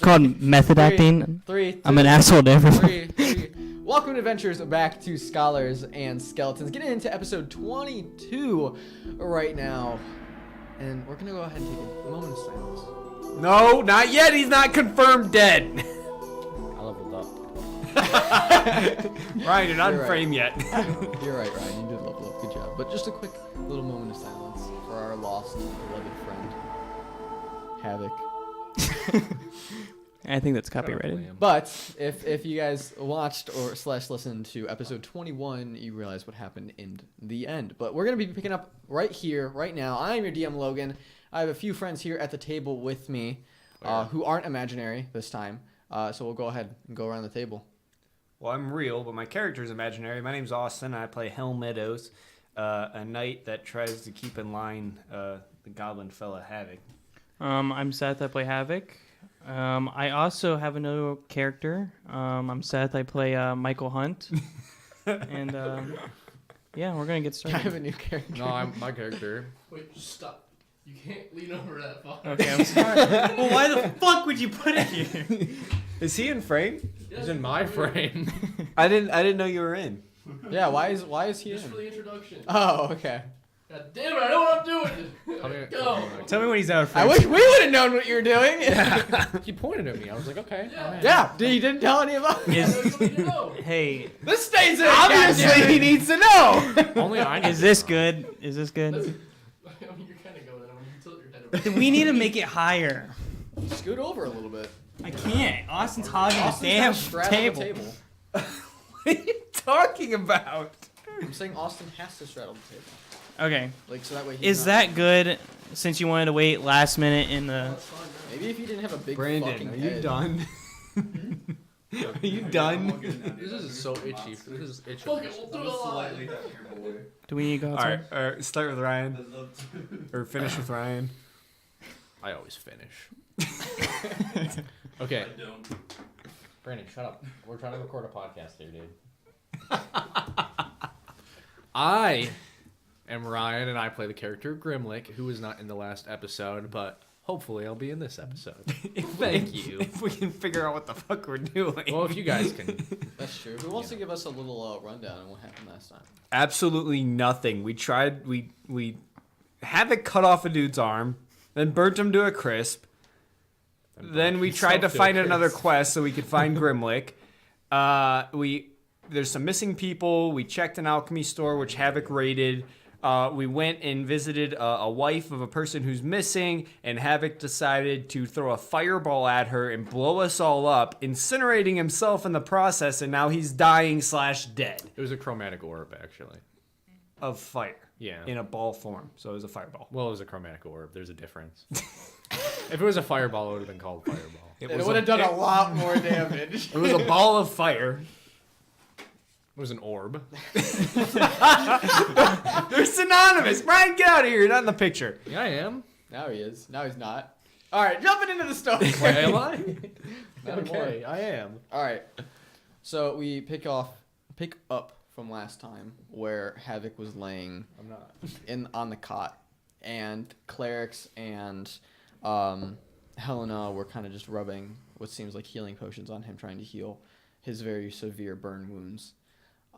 called method acting. I'm an asshole to everyone. Three. Welcome to Adventures back to Scholars and Skeletons. Getting into episode 22 right now. And we're going to go ahead and take a moment of silence. No, not yet. He's not confirmed dead. I leveled up. Ryan, you're not in right. frame yet. You're right, Ryan. You did level up. Good job. But just a quick little moment of silence for our lost, beloved friend, Havok. I think that's copyrighted. But if you guys watched or / listened to episode 21, you realize what happened in the end. But we're going to be picking up right here, right now. I'm your DM, Logan. I have a few friends here at the table with me who aren't imaginary this time. So we'll go ahead and go around the table. Well, I'm real, but my character's imaginary. My name's Austin. I play Helm, a knight that tries to keep in line the goblin fella Havok. I'm Seth. I play Havok. I also have another character. I'm Seth. I play Michael Hunt. And yeah, we're gonna get started. I have a new character. No, I'm my character. Wait, just stop. You can't lean over that far. Okay, I'm sorry. Well, why the fuck would you put it here? Is he in frame? He's in my frame. I didn't know you were in. Yeah, why is he Just in? for the introduction. Oh, okay. God damn it, I know what I'm doing. Go. Tell me when he's out of I frame. wish we would have known what you were doing. He pointed at me. I was like, okay. Yeah. Yeah, you didn't tell any of us. I know you need to know. Hey, This stays in. Obviously, he needs to know. Only I need is to this know. good? Is this I good? mean, you're kind of going. I mean, you tilt your head over. We need to make it higher. Scoot over a little bit. I can't. Austin's hogging the Austin's damn gonna straddle the table. What are you talking about? I'm saying Austin has to straddle the table. Okay. Like, so that way he's Is not- that good since you wanted to wait last minute in the... That's fine, man. Maybe if you didn't have a big Brandon, fucking are you head. done? Are you done? This is so itchy. This is itchy. Fuck it, we'll do it live. Do we need to go All outside? right, start with Ryan. Or finish with Ryan. I always finish. Okay. Brandon, shut up. We're trying to record a podcast here, dude. I am Ryan, and I play the character Grimlick, who was not in the last episode, but hopefully I'll be in this episode. Thank you. If we can figure out what the fuck we're doing. Well, if you guys can. That's true. Who wants to give us a little rundown on what happened last time? Absolutely nothing. We tried. We had to cut off a dude's arm, then burnt him to a crisp. Then we tried to find another quest so we could find Grimlick. There's some missing people. We checked an alchemy store, which Havok raided. We went and visited a wife of a person who's missing, and Havok decided to throw a fireball at her and blow us all up, incinerating himself in the process, and now he's dying / dead It was a chromatic orb, actually. of fire. Yeah. In a ball form, so it was a fireball. Well, it was a chromatic orb. There's a difference. If it was a fireball, it would have been called fireball. It would have done a lot more damage. It was a ball of fire. It was an orb. They're synonymous. Brian, get out of here. You're not in the picture. Yeah, I am. Now he is. Now he's not. All right, jumping into the story. Wait, am I? Not Okay, I am. All right. So we pick up from last time where Havok was laying I'm not. on the cot, and clerics and Helena were kind of just rubbing what seems like healing potions on him, trying to heal his very severe burn wounds.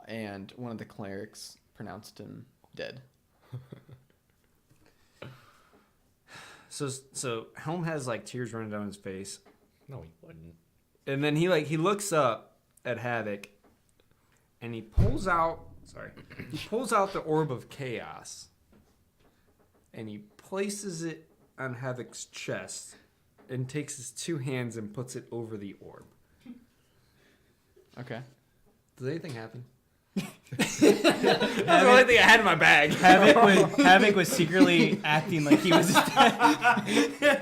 And one of the clerics pronounced him dead. So Helm has like tears running down his face, No, he wouldn't. and then he looks up at Havok, and he pulls out the orb of chaos, and he places it on Havok's chest, and takes his two hands and puts it over the orb. Okay. Does anything happen? That's the only thing I had in my bag. Havok was secretly acting like he was dead.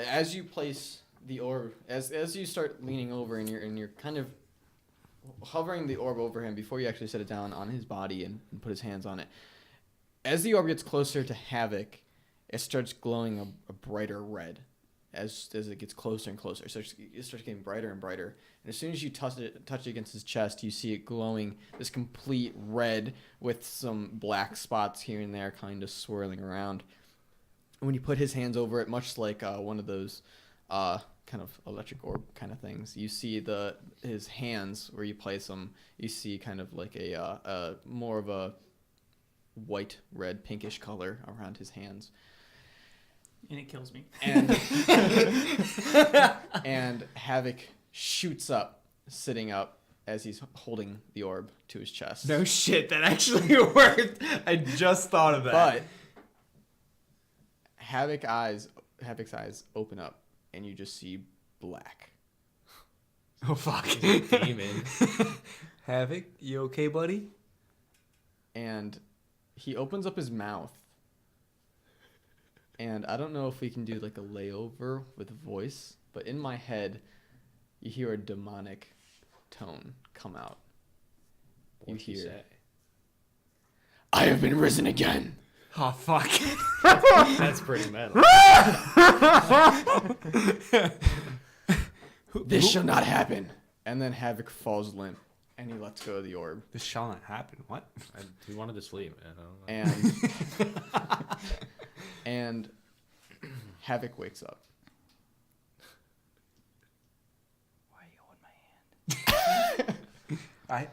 As you place the orb, as you start leaning over and you're kind of hovering the orb over him before you actually set it down on his body and put his hands on it. As the orb gets closer to Havok, it starts glowing a brighter red. As it gets closer and closer, so it starts getting brighter and brighter. And as soon as you touch it against his chest, you see it glowing this complete red with some black spots here and there, kind of swirling around. when you put his hands over it, much like one of those kind of electric orb kind of things, you see his hands where you place them. You see kind of like a more of a white, red, pinkish color around his hands. And it kills me. And and Havok shoots up, sitting up as he's holding the orb to his chest. No shit, that actually worked. I just thought of that. But Havok's eyes open up, and you just see black. Oh fuck. Demon. Havok, you okay, buddy? And he opens up his mouth. And I don't know if we can do like a layover with voice, but in my head, you hear a demonic tone come out. What'd he say? I have been risen again. Oh fuck. That's pretty metal. This shall not happen. And then Havok falls limp, and he lets go of the orb. This shall not happen. What? He wanted to sleep, man. I don't know. And Havok wakes up. Why are you holding my hand?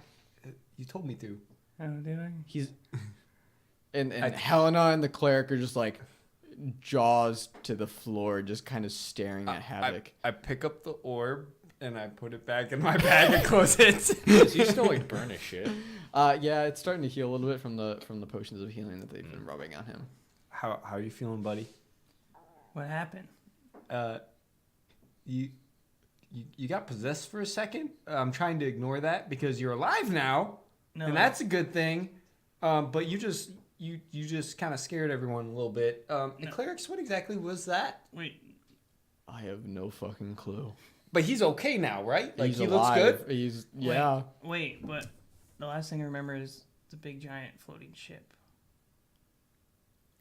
You told me to. Oh, did I? He's and Helena and the cleric are just like jaws to the floor, just kind of staring at Havok. I pick up the orb and I put it back in my bag and close it. Is he still like burn as shit? Yeah, it's starting to heal a little bit from the potions of healing that they've been rubbing on him. How are you feeling, buddy? What happened? You got possessed for a second. I'm trying to ignore that because you're alive now, No. and that's a good thing. But you just kind of scared everyone a little bit. And clerics, what exactly was that? Wait. I have no fucking clue. But he's okay now, right? Like He's he alive. looks good. He's yeah. Wait, but the last thing I remember is the big giant floating ship.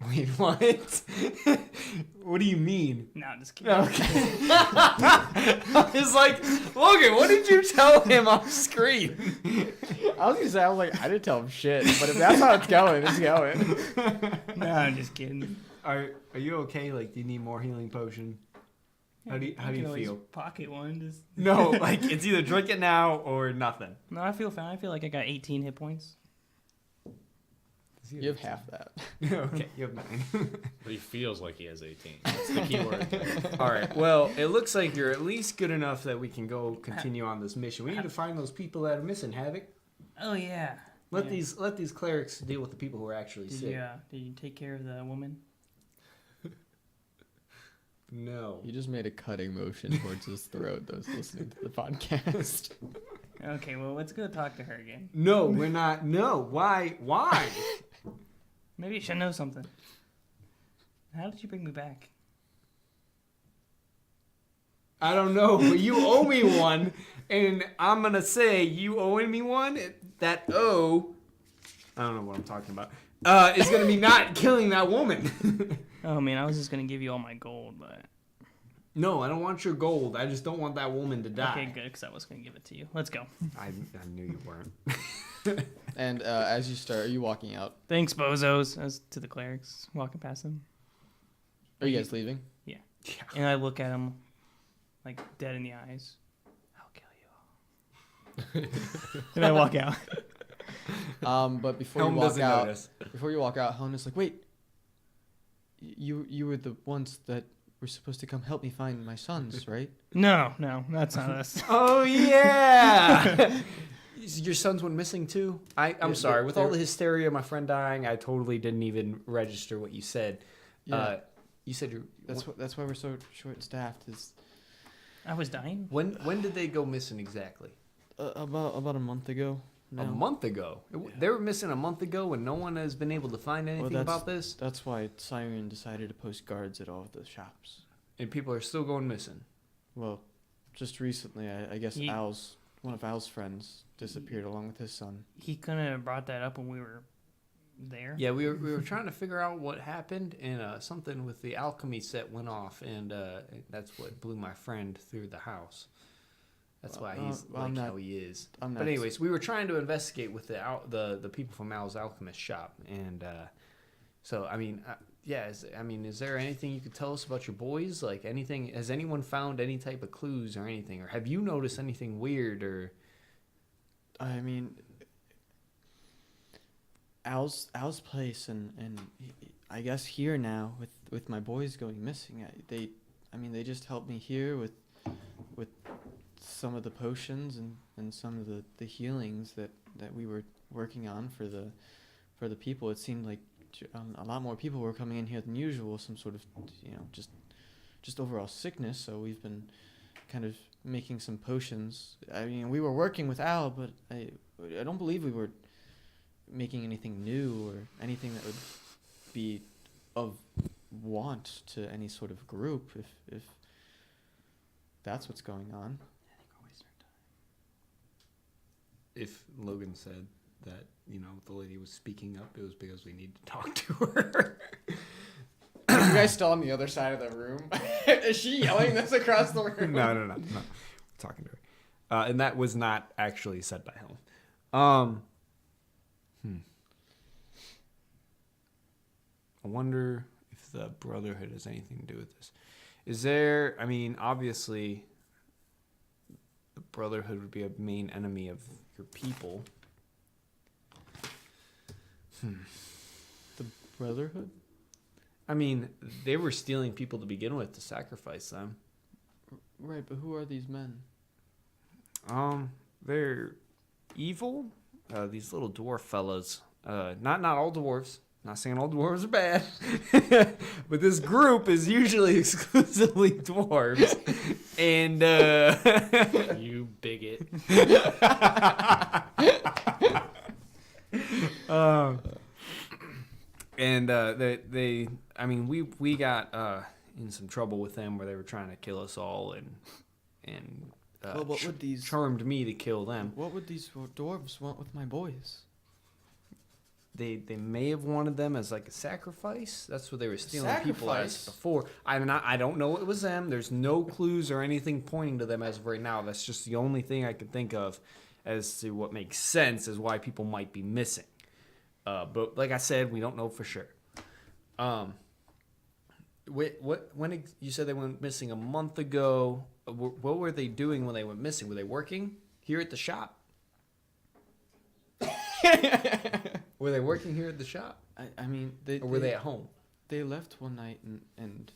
Wait, what? What do you mean? No, I'm just kidding. Okay. I was like, Logan, what did you tell him off screen? I was gonna say, I was like, I didn't tell him shit, but if that's how it's going, it's going. No, I'm just kidding. Are you okay? Like, do you need more healing potion? How do can you always feel? Pocket one. Just... No, like it's either drink it now or nothing. No, I feel fine. I feel like I got 18 hit points. You have half that. Okay, you have 9. But he feels like he has 18. That's the key word. All right. Well, it looks like you're at least good enough that we can go continue on this mission. We need to find those people that are missing, Havok. Oh yeah. Let Yeah. these clerics deal with the people who are actually sick. Did you take care of the woman? No. You just made a cutting motion towards his throat. Those listening to the podcast. Okay, well let's go talk to her again. No, we're not. No. Why? Why? Maybe you should know something. How did you bring me back? I don't know, but you owe me one, and I'm gonna say you owing me one. That O, I don't know what I'm talking about. Is gonna be not killing that woman. Oh man, I was just gonna give you all my gold, but No, I don't want your gold. I just don't want that woman to die. okay, good, because I was gonna give it to you. Let's go. I knew you weren't. And as you start, are you walking out? Thanks, bozos. As to the clerics walking past them. Are you guys leaving? Yeah. And I look at him, like dead in the eyes. I'll kill you all. And I walk out. But before Helm you walk doesn't out, notice. Helena's like, wait. You were the ones that were supposed to come help me find my sons, right? No, that's not us. Oh yeah. Your sons went missing too. I'm Yeah, sorry. With all they're- the hysteria, my friend dying, I totally didn't even register what you said. Yeah. You said you're. That's why we're so short-staffed. Is I was dying. When did they go missing exactly? about a month ago. A now. month ago. They were missing a month ago, and no one has been able to find anything that's- about this. That's why Siren decided to post guards at all of the shops. And people are still going missing. Well, just recently, I guess He- one of Al's friends disappeared along with his son. He couldn't have brought that up when we were there. Yeah, we were trying to figure out what happened, and something with the alchemy set went off, and that's what blew my friend through the house. That's why he's like how he is. I'm But not- anyways, we were trying to investigate with the people from Al's alchemist shop, and so I mean, yeah, is there anything you could tell us about your boys? Like anything? Has anyone found any type of clues or anything, or have you noticed anything weird or? I mean, Al's place and I guess here now with my boys going missing. They just helped me here with some of the potions and some of the healings that we were working on for the people. It seemed like a lot more people were coming in here than usual. Some sort of just overall sickness. So we've been kind of making some potions. I mean, we were working with Al, but I don't believe we were making anything new or anything that would be of want to any sort of group if that's what's going on. If Logan said that, the lady was speaking up, it was because we need to talk to her. Are you guys still on the other side of the room? Is she yelling this across the room? No. We're talking to her. And that was not actually said by Helm. I wonder if the Brotherhood has anything to do with this. Is there, obviously, the Brotherhood would be a main enemy of your people. The Brotherhood? They were stealing people to begin with to sacrifice them. Right, but who are these men? They're evil. These little dwarf fellas. Not all dwarves. Not saying all dwarves are bad, but this group is usually exclusively dwarves. And You bigot. we got in some trouble with them where they were trying to kill us all and Well, what would these charmed me to kill them. What would these dwarves want with my boys? They may have wanted them as like a sacrifice. That's what they were stealing people as Sacrifice? before. I don't know it was them. There's no clues or anything pointing to them as of right now. That's just the only thing I can think of as to what makes sense as why people might be missing. But like I said, we don't know for sure. You said they went missing a month ago. What were they doing when they went missing? Were they working here at the shop? Were they working here at the shop? Or were they at home? They left one night and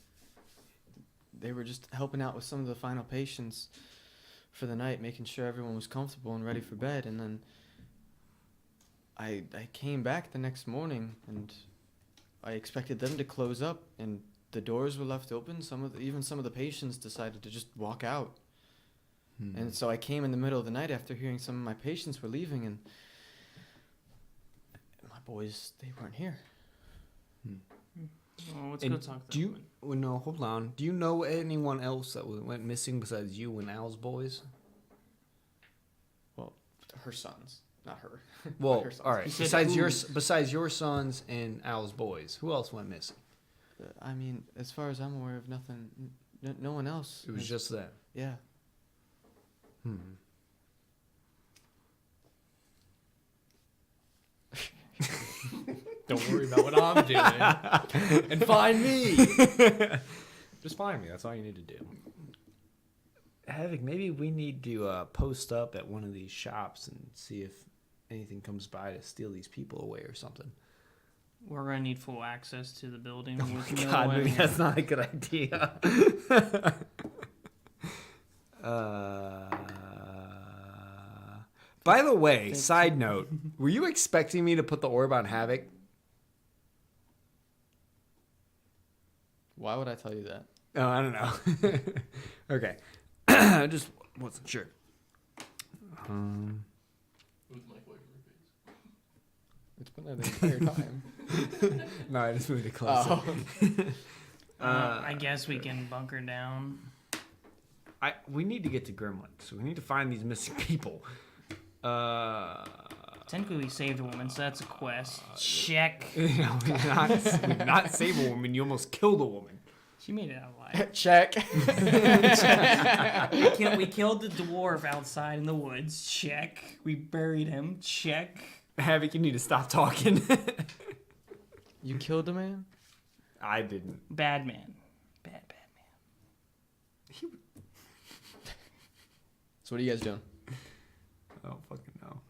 they were just helping out with some of the final patients for the night, making sure everyone was comfortable and ready for bed. And then I came back the next morning and I expected them to close up, and the doors were left open. Even some of the patients decided to just walk out. And so I came in the middle of the night after hearing some of my patients were leaving, and my boys, they weren't here. Well, let's go talk to them. No, hold on. Do you know anyone else that went missing besides you and Al's boys? Well, her sons, not her. Well, her sons. all right. Besides your sons and Al's boys, who else went missing? As far as I'm aware of, nothing. No one else. It was just them. Yeah. Don't worry about what I'm doing. And find me. Just find me. That's all you need to do. Havok, maybe we need to post up at one of these shops and see if anything comes by to steal these people away or something. We're gonna need full access to the building. Oh my God, maybe that's not a good idea. By the way, side note, were you expecting me to put the orb on Havok? Why would I tell you that? Oh, I don't know. Okay. I just wasn't sure. Who's Mike away from your face? It's been there the entire time. No, I just moved it closer. I guess we can bunker down. We need to get to Grimlick, so we need to find these missing people. Technically, we saved a woman, so that's a quest. Check. We did not save a woman. You almost killed a woman. She made it out alive. Check. We killed the dwarf outside in the woods. Check. We buried him. Check. Havok, you need to stop talking. You killed a man? I didn't. Bad man. Bad man. So what are you guys doing? I don't fucking know.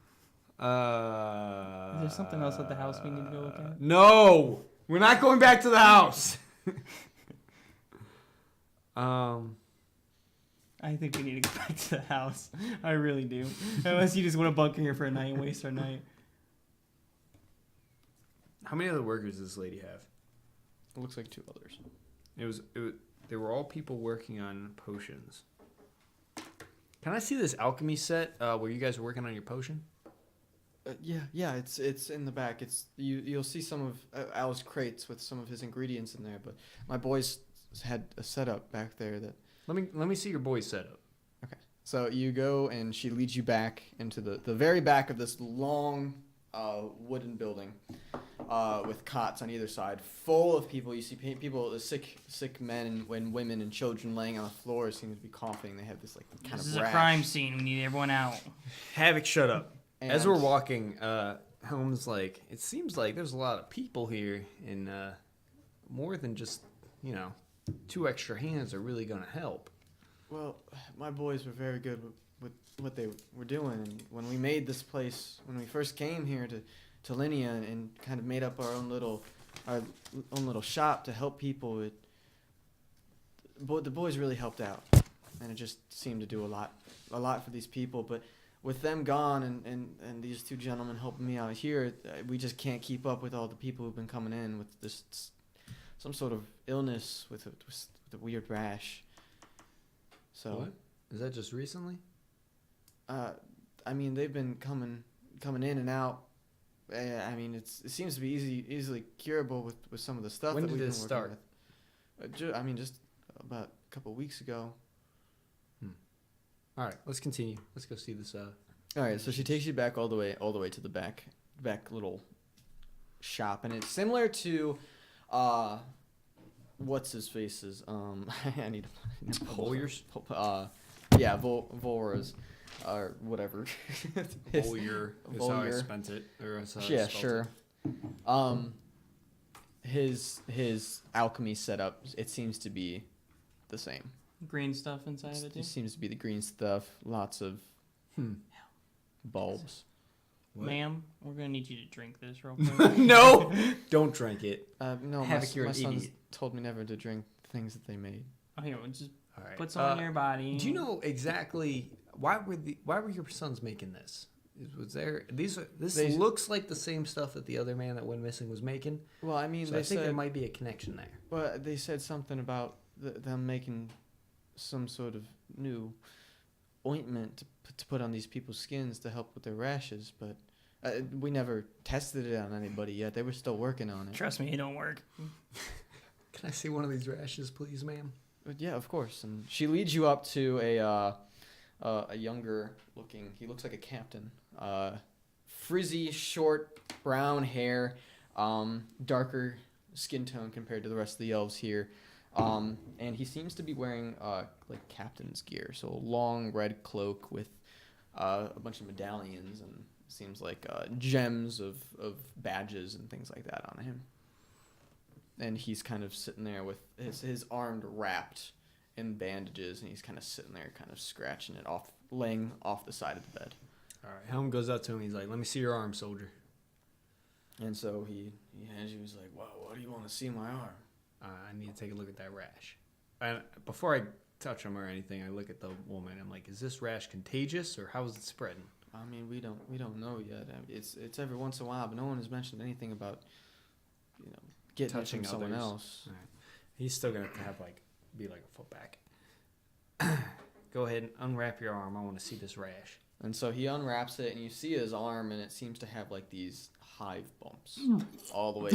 Is there something else at the house we need to go look at? No, we're not going back to the house. I think we need to go back to the house. I really do. Unless you just want to bunker here for a night and waste our night. How many other workers does this lady have? It looks like 2 others. It was. They were all people working on potions. Can I see this alchemy set where you guys are working on your potion? Yeah, it's in the back. You'll see some of Al's crates with some of his ingredients in there, but my boys had a setup back there that. Let me see your boy's setup. Okay. So you go and she leads you back into the very back of this long wooden building with cots on either side, full of people. You see people, the sick men and women and children laying on the floor seem to be coughing. They have this like kind This of is rash. a crime scene. We need everyone out. Havoc, shut up. And As we're walking, Helm's like, it seems like there's a lot of people here, and more than just 2 extra hands are really gonna help. Well, my boys were very good with what they were doing, and when we made this place, when we first came here to Linnea and kind of made up our own little shop to help people, the boys really helped out, and it just seemed to do a lot for these people. But with them gone and these 2 gentlemen helping me out here, we just can't keep up with all the people who've been coming in with this some sort of illness with a weird rash. So. What? Is that just recently? I mean, they've been coming in and out. I mean, it seems to be easily curable with some of the stuff When that did we've been this working start? with. Just about a couple of weeks ago. All right, let's continue. Let's go see this. All right, so she takes you back all the way to the back little shop, and it's similar to what's his face's I need to Hoyer's? Yeah, Volra's or whatever. Volyer is how I Volyer. spent it. Or is how I Yeah, spelled sure. His alchemy setup, it seems to be the same. Green stuff inside of it, too. It seems to be the green stuff, lots of bulbs. What? Ma'am, we're going to need you to drink this real quick. it. No, don't drink it. No, Havoc, you're my an sons idiot. told me never to drink things that they made. Oh, here, we'll just All right. put some on your body. Do you know exactly why were your sons making this? Was there They- looks like the same stuff that the other man that went missing was making? Well, I mean, So they I think said there might be a connection there. well, they said something about them making some sort of new ointment to put on these people's skins to help with their rashes, but we never tested it on anybody yet. They were still working on it. Trust me, it don't work. Can I see one of these rashes, please, ma'am? But yeah, of course. And she leads you up to a younger looking. He looks like a captain. Frizzy, short, brown hair, darker skin tone compared to the rest of the elves here. And he seems to be wearing like captain's gear, so a long red cloak with a bunch of medallions and seems like gems of badges and things like that on him. And he's kind of sitting there with his arm wrapped in bandages, and he's kind of sitting there, kind of scratching it off, laying off the side of the bed. All right. Helm goes up to him. He's like, "Let me see your arm, soldier." And so he hands you. He's like, "Wow, what do you want to see my arm?" I need to take a look at that rash. And before I touch him or anything, I look at the woman. I'm like, "Is this rash contagious, or how is it spreading?" I mean, we don't know yet. I mean, it's every once in a while, but no one has mentioned anything about getting it Touching from someone others. else. All right. He's still gonna have like be like a foot back. Go ahead and unwrap your arm. I want to see this rash. And so he unwraps it, and you see his arm, and it seems to have like these hive bumps all the way.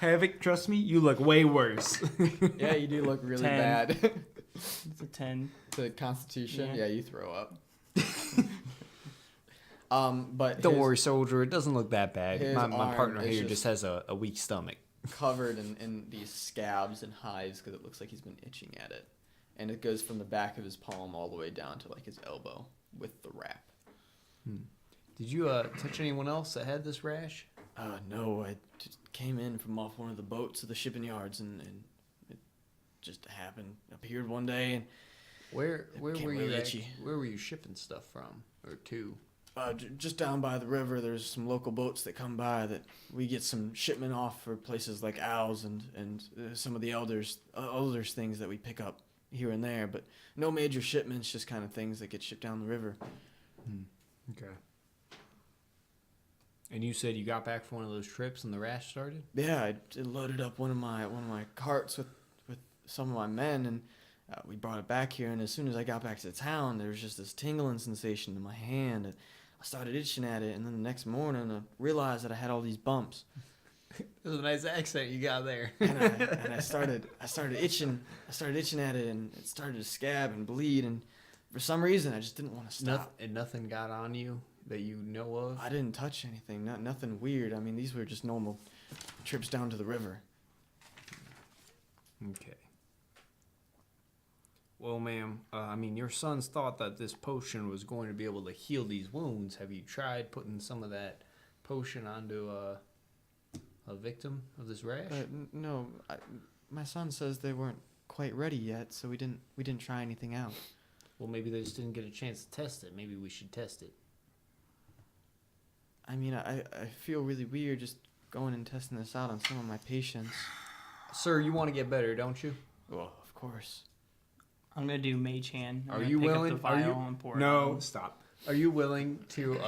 Havok, trust me, you look way worse. Yeah, you do look really 10. bad. It's a 10. To Constitution, Yeah. yeah, you throw up. But Don't worry, soldier. It doesn't look that bad. his My arm partner is here just has a weak stomach. covered in these scabs and hives because it looks like he's been itching at it, and it goes from the back of his palm all the way down to like his elbow with the wrap. Did you touch anyone else that had this rash? No, I just came in from off one of the boats of the shipping yards, and it just happened. Appeared one day, and Where became were you really at? itchy. Where were you shipping stuff from or to? Just down by the river, there's some local boats that come by that we get some shipment off for places like Owls and some of the elders things that we pick up here and there, but no major shipments, just kind of things that get shipped down the river. Okay. And you said you got back from one of those trips and the rash started? Yeah, I loaded up one of my carts with some of my men, and we brought it back here. And as soon as I got back to town, there was just this tingling sensation in my hand, and I started itching at it. And then the next morning, I realized that I had all these bumps. It was a nice accent you got there. And I started itching. I started itching at it, and it started to scab and bleed. And for some reason, I just didn't want to stop. And nothing got on you that you know of? I didn't touch anything. Nothing weird. I mean, these were just normal trips down to the river. Okay. Well, ma'am, your sons thought that this potion was going to be able to heal these wounds. Have you tried putting some of that potion onto a victim of this rash? No, my son says they weren't quite ready yet, so we didn't try anything out. Well, maybe they just didn't get a chance to test it. Maybe we should test it. I mean, I feel really weird just going and testing this out on some of my patients. Sir, you want to get better, don't you? Well, of course. I'm gonna do Mage Hand. I'm Are gonna you pick willing? Up the vial and pour it No, on. stop. Are you willing to?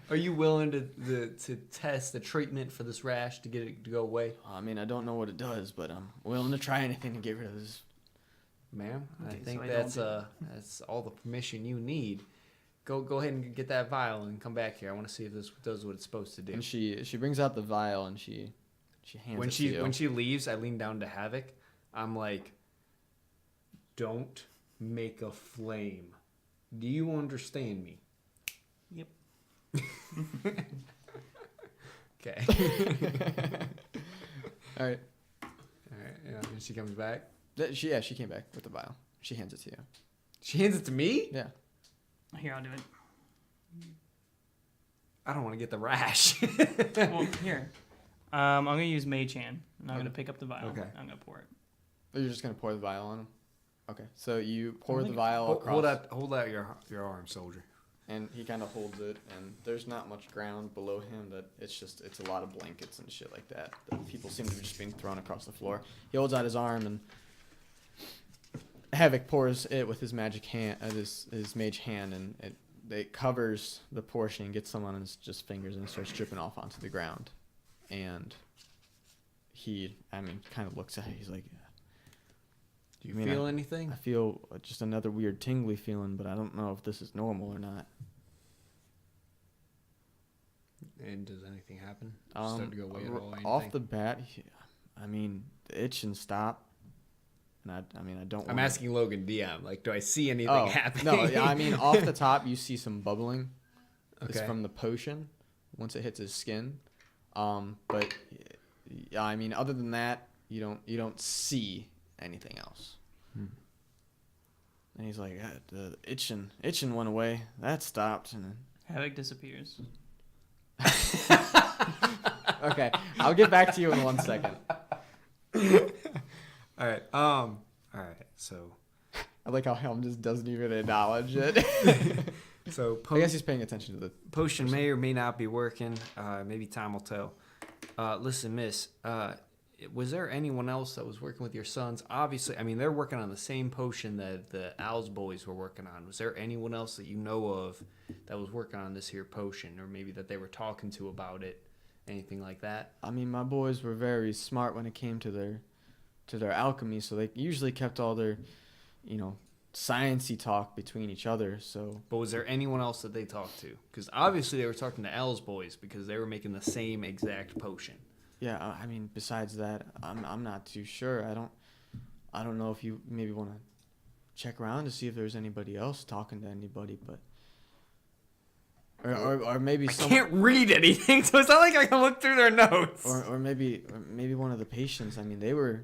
Are you willing to test the treatment for this rash to get it to go away, I mean, I don't know what it does, but I'm willing to try anything to get rid of this. ma'am? Okay, I think so I don't that's all the permission you need. Go ahead and get that vial and come back here. I want to see if this does what it's supposed to do. And she brings out the vial and she hands it to you. When she leaves, I lean down to Havok. I'm like, don't make a flame. Do you understand me? Yep. Okay. All right. Yeah, and she comes back. She came back with the vial. She hands it to you. She hands it to me? Yeah. Here, I'll do it. I don't want to get the rash. Well, here. I'm gonna use Mage Hand, and I'm gonna pick up the vial. Okay. I'm gonna pour it. Oh, you're just gonna pour the vial on him. Okay. So you pour the vial across. hold out your arm, soldier. And he kind of holds it, and there's not much ground below him. That it's a lot of blankets and shit like that. That people seem to be just being thrown across the floor. He holds out his arm, and Havok pours it with his magic hand, his mage hand, and it covers the portion and gets some on his just fingers, and it starts dripping off onto the ground. And he, kind of looks at it. He's like, Do you feel anything? I feel just another weird tingly feeling, but I don't know if this is normal or not. And does anything happen? Start to go away at all? Off the bat, the itching stop. And I don't. I'm asking Logan DM. Like, do I see anything happening? No, yeah, off the top, you see some bubbling. It's Okay. from the potion once it hits his skin. But yeah, other than that, you don't see anything else. And he's like, the itching went away. That stopped, and then Havok disappears. okay, I'll get back to you in 1 second. All right. All right. So I like how Helm just doesn't even acknowledge it. I guess he's paying attention to the potion may or may not be working. Maybe time will tell. Listen, miss, was there anyone else that was working with your sons? Obviously, they're working on the same potion that the Owls boys were working on. Was there anyone else that you know of that was working on this here potion, or maybe that they were talking to about it? Anything like that? My boys were very smart when it came to their alchemy, so they usually kept all their, sciencey talk between each other. So, but was there anyone else that they talked to? Because obviously they were talking to Owls boys because they were making the same exact potion. Yeah, besides that, I'm not too sure. I don't know if you maybe want to check around to see if there's anybody else talking to anybody, but or maybe I can't read anything, so it's not like I can look through their notes. Or maybe one of the patients. They were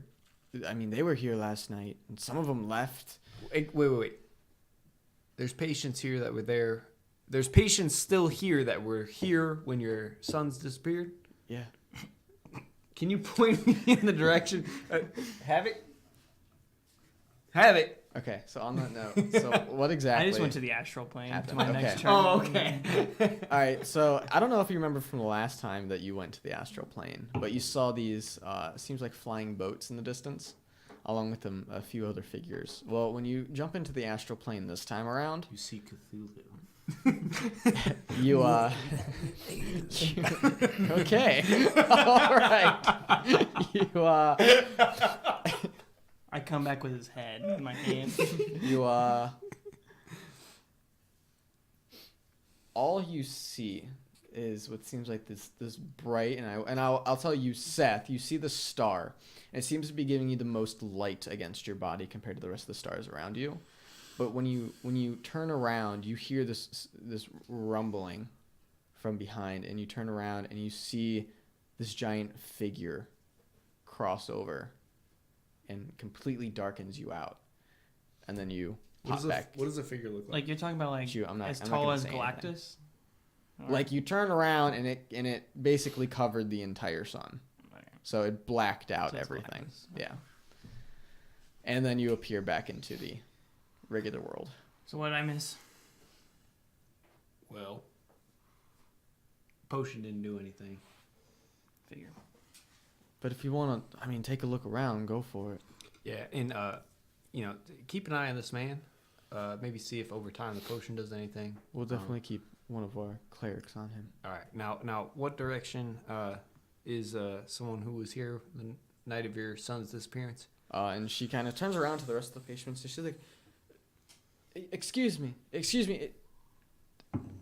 here last night, and some of them left. Wait. There's patients here that were there there's patients still here that were here when your sons disappeared. Yeah. Can you point me in the direction? Havok? Havok. Okay, so on that note, so what exactly? I just went to the astral plane happened? to my next Okay. turn. Oh, okay. All right, so I don't know if you remember from the last time that you went to the astral plane, but you saw these seems like flying boats in the distance, along with them a few other figures. Well, when you jump into the astral plane this time around, You see Cthulhu. you okay, all right, you I come back with his head in my hand. you all you see is what seems like this bright, and I'll tell you, Seth, you see the star, and it seems to be giving you the most light against your body compared to the rest of the stars around you. But when you turn around, you hear this rumbling from behind, and you turn around and you see this giant figure cross over and completely darkens you out, and then you pop back. What does a figure look like? Like you're talking about like I'm not as gonna tall as say anything. Galactus? Like you turn around and it basically covered the entire sun, so it blacked out So it's everything. Galactus. Yeah, and then you appear back into the regular world. So what did I miss? Well, potion didn't do anything. Figure. But if you want to, take a look around, go for it. Yeah, and keep an eye on this man. Maybe see if over time the potion does anything. We'll definitely keep one of our clerics on him. All right. Now, what direction is someone who was here the night of your son's disappearance? And she kind of turns around to the rest of the patients, and she's like, excuse me.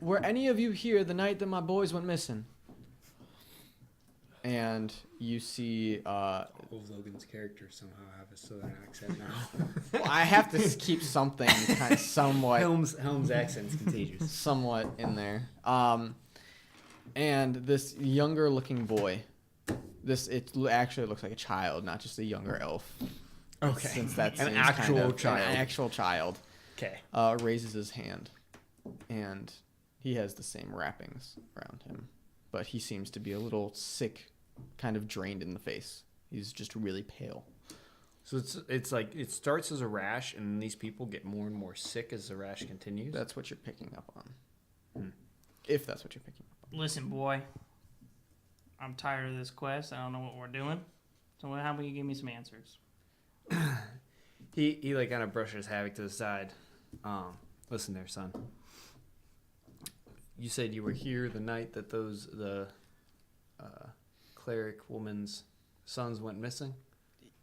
Were any of you here the night that my boys went missing? And you see, All of Logan's characters somehow have a southern accent now. well, I have to keep something kind of somewhat Helm's accent's contagious. somewhat in there. And this younger looking boy, actually looks like a child, not just a younger elf. Okay. Since that's An actual child. An actual child. Okay. Raises his hand, and he has the same wrappings around him, but he seems to be a little sick, kind of drained in the face. He's just really pale. So it's like it starts as a rash, and these people get more and more sick as the rash continues. That's what you're picking up on. If that's what you're picking up on. Listen, boy. I'm tired of this quest. I don't know what we're doing. So how about you give me some answers? He like kind of brushes Havok to the side. Listen there, son. You said you were here the night that the cleric woman's sons went missing.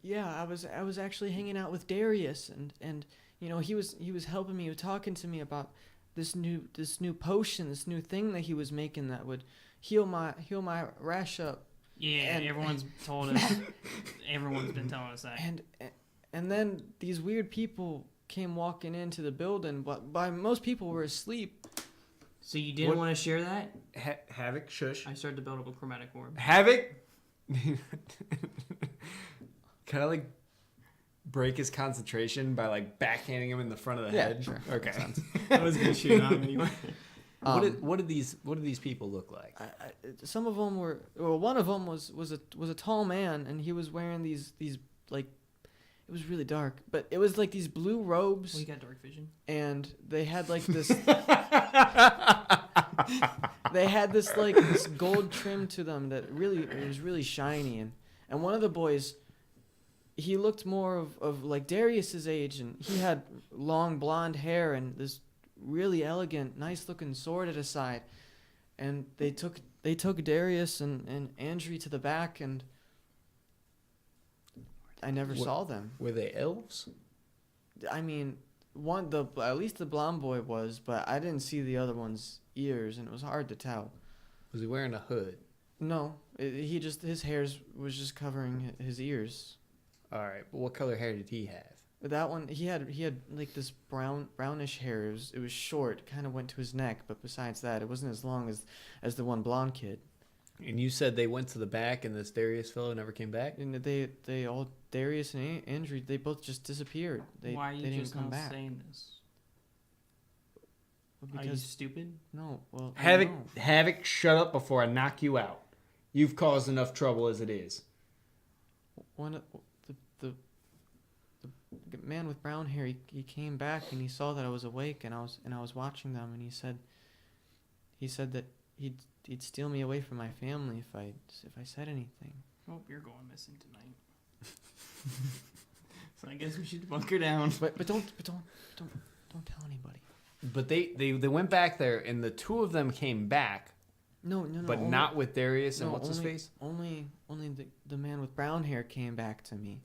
Yeah, I was actually hanging out with Darius, and he was helping me, he was talking to me about this new potion, this new thing that he was making that would heal my rash up. Yeah, And- everyone's told us. Everyone's been telling us that. And then these weird people came walking into the building, but most people were asleep. So you didn't want to share that? Havok, shush. I started to build up a chromatic orb. Havok. Can I like break his concentration by like backhanding him in the front of the Yeah, head? sure. Okay. I was gonna shoot him anyway. What did these people look like? Some of them were, well, one of them was a tall man, and he was wearing these like, it was really dark, but it was like these blue robes, Well, you got dark vision. and they had like this. They had this gold trim to them that it was really shiny, and one of the boys, he looked more of like Darius's age, and he had long blonde hair and this really elegant, nice looking sword at his side, and they took Darius and Andrew to the back, and I never saw them. Were they elves? I mean, at least the blonde boy was, but I didn't see the other one's ears, and it was hard to tell. Was he wearing a hood? No, his hair was just covering his ears. All right, but what color hair did he have? But that one, he had like this brownish hair. It was short, kind of went to his neck, but besides that, it wasn't as long as the one blonde kid. And you said they went to the back, and this Darius fellow never came back. And they all, Darius and Andrew, they both just disappeared. They Why are they you didn't just come not back. saying this? Are you stupid? no, well, Havoc, no. Havoc, shut up before I knock you out. You've caused enough trouble as it is. The man with brown hair, he came back and he saw that I was awake and I was watching them, and he said that he'd steal me away from my family if I said anything. Oh, you're going missing tonight. So I guess we should bunker down. But don't tell anybody. But they went back there, and the two of them came back, No. but only, not with Darius and no, what's his only- face? Only the man with brown hair came back to me.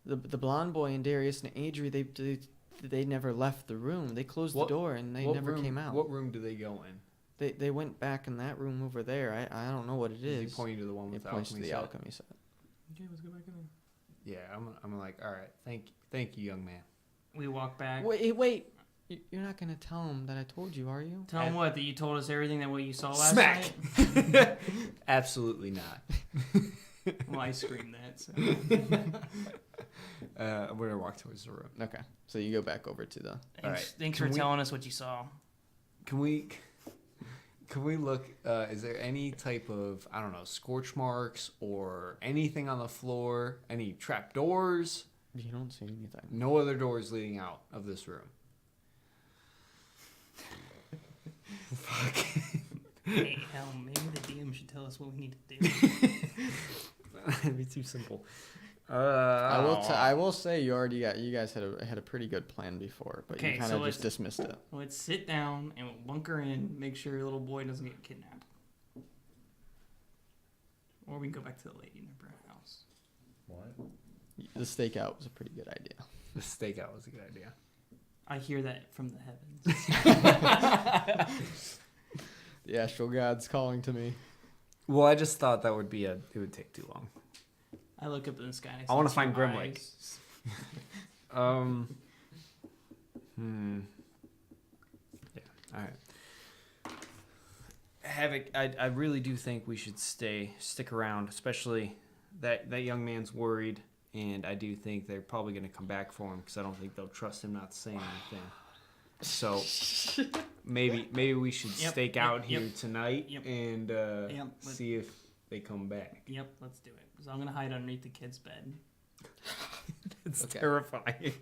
The blonde boy and Darius and Adri, they never left the room. They closed the door and they never came out. What room do they go in? They went back in that room over there. I don't know what it Is he is. pointing to the one with It the points to alchemy the set? alchemy set. Okay, let's go back in there. Yeah, I'm like, all right, thank you, young man. We walk back. Wait. You're not gonna tell him that I told you, are you? Tell him what? That you told us everything that what you saw last Smack! night? Absolutely not. Well, I screamed that. So. We're gonna walk towards the room. Okay. So you go back over to the. Thanks Can for we- telling us what you saw. Can we look? Is there any type of, I don't know, scorch marks or anything on the floor? Any trap doors? You don't see anything. No other doors leading out of this room. Fuck. Hey, hell, maybe the DM should tell us what we need to do. That'd be too simple. I will say you guys had a pretty good plan before, but Okay, you kind so of let's- just dismissed it. Let's sit down and we'll bunker in, make sure your little boy doesn't get kidnapped. Or we can go back to the lady in her brown house. What? The stakeout was a pretty good idea. The stakeout was a good idea. I hear that from the heavens. The astral gods calling to me. Well, I just thought that it would take too long. I look up in the sky. And I wanna see find some Grimlick. eyes. Yeah. All right. Havoc, I really do think we should stick around, especially that young man's worried, and I do think they're probably going to come back for him because I don't think they'll trust him not to say anything. So maybe we should stake out here tonight and see if they come back. Yep, let's do it. So I'm going to hide underneath the kid's bed. It's Okay. terrifying.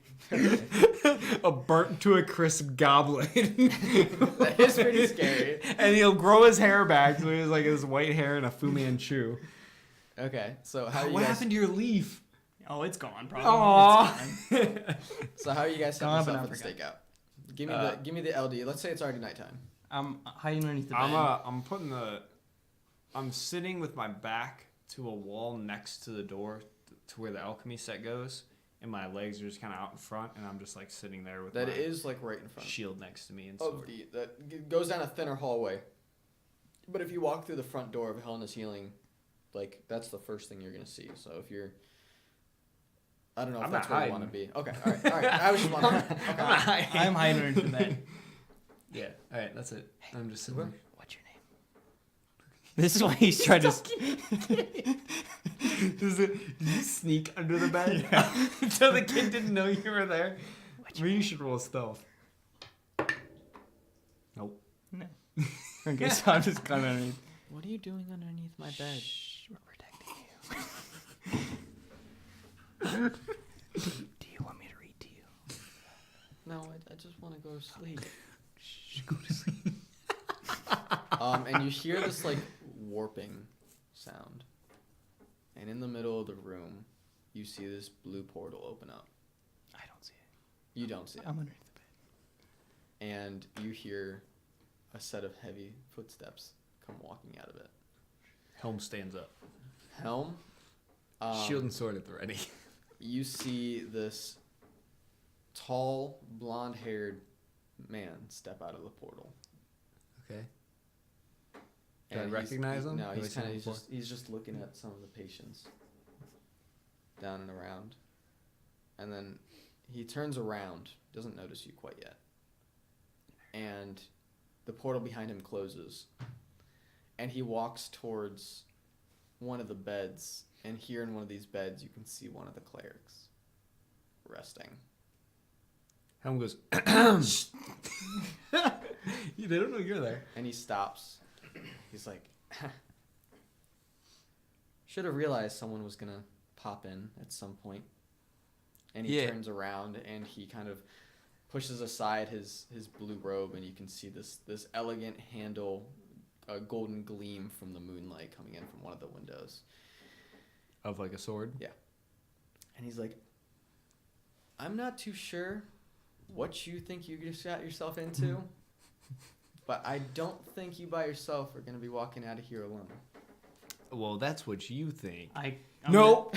A burnt to a crisp goblin. That is pretty scary. And he'll grow his hair back so he has like his white hair and a Fu Manchu. Okay, so how are you What guys? happened to your leaf? Oh, it's gone, probably. Aww. It's gone. So how are you guys setting Gone, this but up not for the stakeout? Give me the LD. Let's say it's already nighttime. I'm hiding underneath the bed. I'm sitting with my back to a wall next to the door to where the alchemy set goes, and my legs are just kind of out in front, and I'm just like sitting there with That my is like right in front shield next to me and of sword. that goes down a thinner hallway. But if you walk through the front door of Helena's Healing, like that's the first thing you're gonna see. So if you're, I don't know if I'm that's not where you want to hiding. be. Okay, all right. I was just wondering. Okay. I'm hiding underneath the bed. Yeah, all right, that's it. I'm just sitting there. What's your name? This is why he's trying to... Did you sneak under the bed? So the kid didn't know you were there? Maybe you should roll stealth. Nope. No. Okay, so I'm just kind of underneath. What are you doing underneath my bed? Shh, we're protecting you. Do you want me to read to you? No, I just want to go to sleep. Shh, go to sleep. And you hear this like warping sound, and in the middle of the room, you see this blue portal open up. I don't see it. You don't see it, I'm underneath the bed. and you hear a set of heavy footsteps come walking out of it. Helm stands up. Helm, Shield and sword at the ready. you see this tall, blonde-haired man step out of the portal. Okay. Do I And recognize him? No, Have I he's seen kind him of before? he's just looking at some of the patients down and around, and then he turns around, doesn't notice you quite yet, and the portal behind him closes, and he walks towards one of the beds, and here in one of these beds you can see one of the clerics resting. Helm goes, they don't know you're there. And he stops. He's like, should have realized someone was gonna pop in at some point. And he turns around and he kind of pushes aside his blue robe, and you can see this elegant handle, a golden gleam from the moonlight coming in from one of the windows. Of like a sword? Yeah. And he's like, I'm not too sure what you think you just got yourself into, but I don't think you by yourself are going to be walking out of here alone. Well, that's what you think. I'm Nope.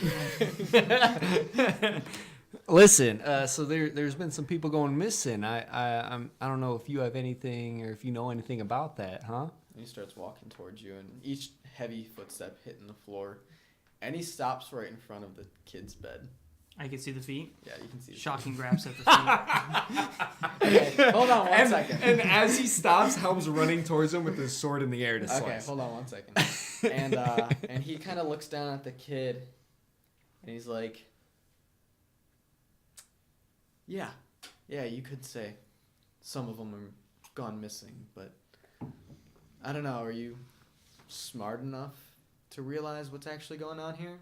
Listen, so there's been some people going missing. I don't know if you have anything or if you know anything about that, huh? And he starts walking towards you, and each heavy footstep hitting the floor, and he stops right in front of the kid's bed. I can see the feet. Yeah, you can see. Shocking grabs at the feet. Okay, hold on one second. And as he stops, Helm's running towards him with his sword in the air to slice. Okay, hold on one second. And he kind of looks down at the kid, and he's like, yeah, you could say some of them are gone missing, but I don't know, are you smart enough to realize what's actually going on here?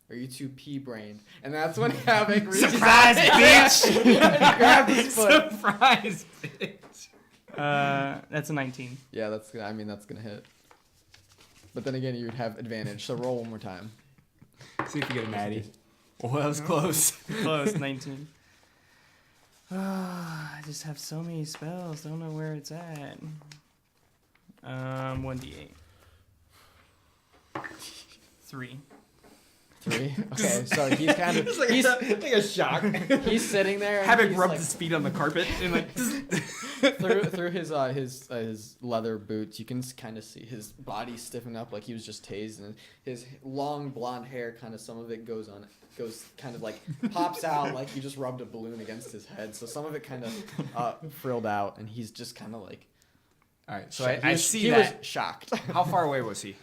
Are you too pea-brained? And that's when Havok reaches Surprise, out bitch! and grabs his foot. Surprise, bitch. That's a 19. Yeah, that's gonna hit. But then again, you'd have advantage, so roll one more time. See if you get a natty. Oh, that was close. Close, 19. I just have so many spells. Don't know where it's at. 1d8. 3. 3. Okay, so he's kind of Like a shock. he's sitting there. And Havok he's rubbed like, his feet on the carpet and like. through his leather boots, you can kind of see his body stiffen up like he was just tased, and his long blonde hair, kind of some of it goes kind of like pops out like he just rubbed a balloon against his head. So some of it kind of frilled out, and he's just kind of like. All right, so He I was- see he that. was shocked. How far away was he?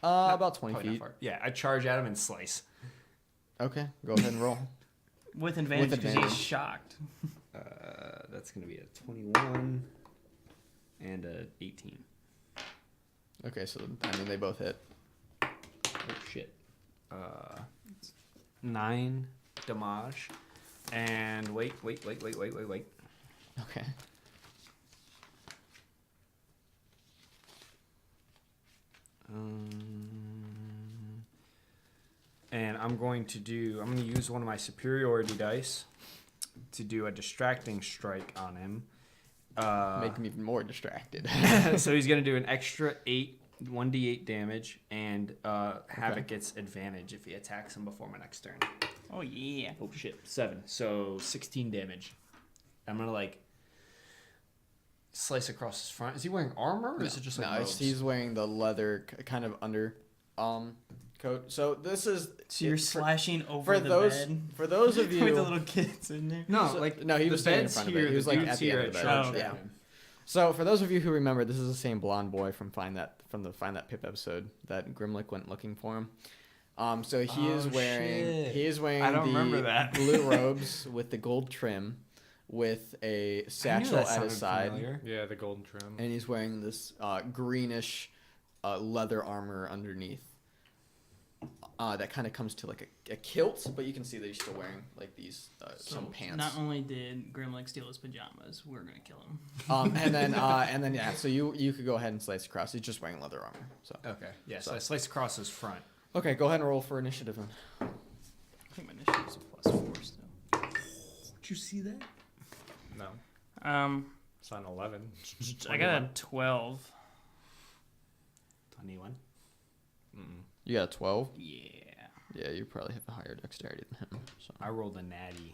About 20 Probably not feet. far. Yeah, I charge at him and slice. Okay, go ahead and roll. With advantage because he's advantage. shocked. That's gonna be a 21 and a 18. Okay, so they both hit. Oh shit. 9 damage. And wait. Okay. And I'm going to use one of my superiority dice to do a distracting strike on him. Make him even more distracted. So he's going to do an extra 1d8 damage, and Havok gets advantage if he attacks him before my next turn. Oh, yeah. Oh shit, 7. So 16 damage. I'm going to like slice across his front. Is he wearing armor or is it just like no, robes? he's wearing the leather kind of under coat. So this is So you're slashing over for the those bed for those of you with the little kids in there. No, So- like no, he the was standing in bed's front of here, it. He was the like dude's at the here end of the bed. charge. Yeah. Okay. So for those of you who remember, this is the same blonde boy from the Find That Pip episode that Grimlick went looking for him. So he is wearing I don't remember the that. blue robes with the gold trim, with a satchel at his side, Yeah, the golden trim. and he's wearing this greenish leather armor underneath. That kind of comes to like a kilt, but you can see that he's still wearing like these some pants. Not only did Grimlick steal his pajamas, we're gonna kill him. And then yeah, so you could go ahead and slice across. He's just wearing leather armor. So Okay, yeah, so So- I slice across his front. okay, go ahead and roll for initiative then. I think my initiative is a +4 still. Did you see that? No, Um, it's not an 11. I got a 12. 21. You got a 12. Yeah. Yeah, you probably have a higher dexterity than him. So I rolled a natty.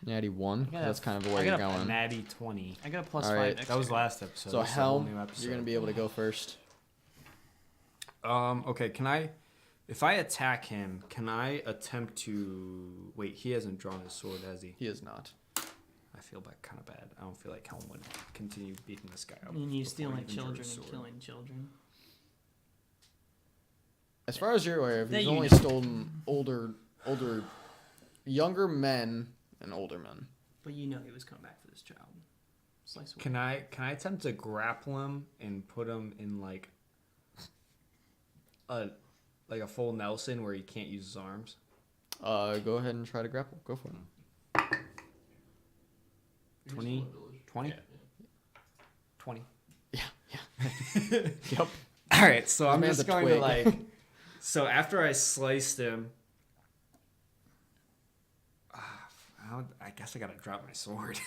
natty 1. I got a- That's kind of where I you're got a A going. natty 20. I got a +5. All right. That was last episode. So This is a whole Helm, new episode. you're gonna be able to go first. Okay, can I... If I attack him, can I attempt to... Wait, he hasn't drawn his sword, has he? He is not. I feel kind of bad. I don't feel like Helm would continue beating this guy up. And you before stealing he even drew children his and sword. killing children. As far as you're aware, That you've you only know. stolen older younger men and older men. But you know he was coming back for this child. Slice away. Can I attempt to grapple him and put him in like a full Nelson where he can't use his arms? Go ahead and try to grapple. Go for it. 20? 20? Yeah. 20. Yep. All right, so I'm man's just a going to twig. like. So after I sliced him, I guess I gotta drop my sword.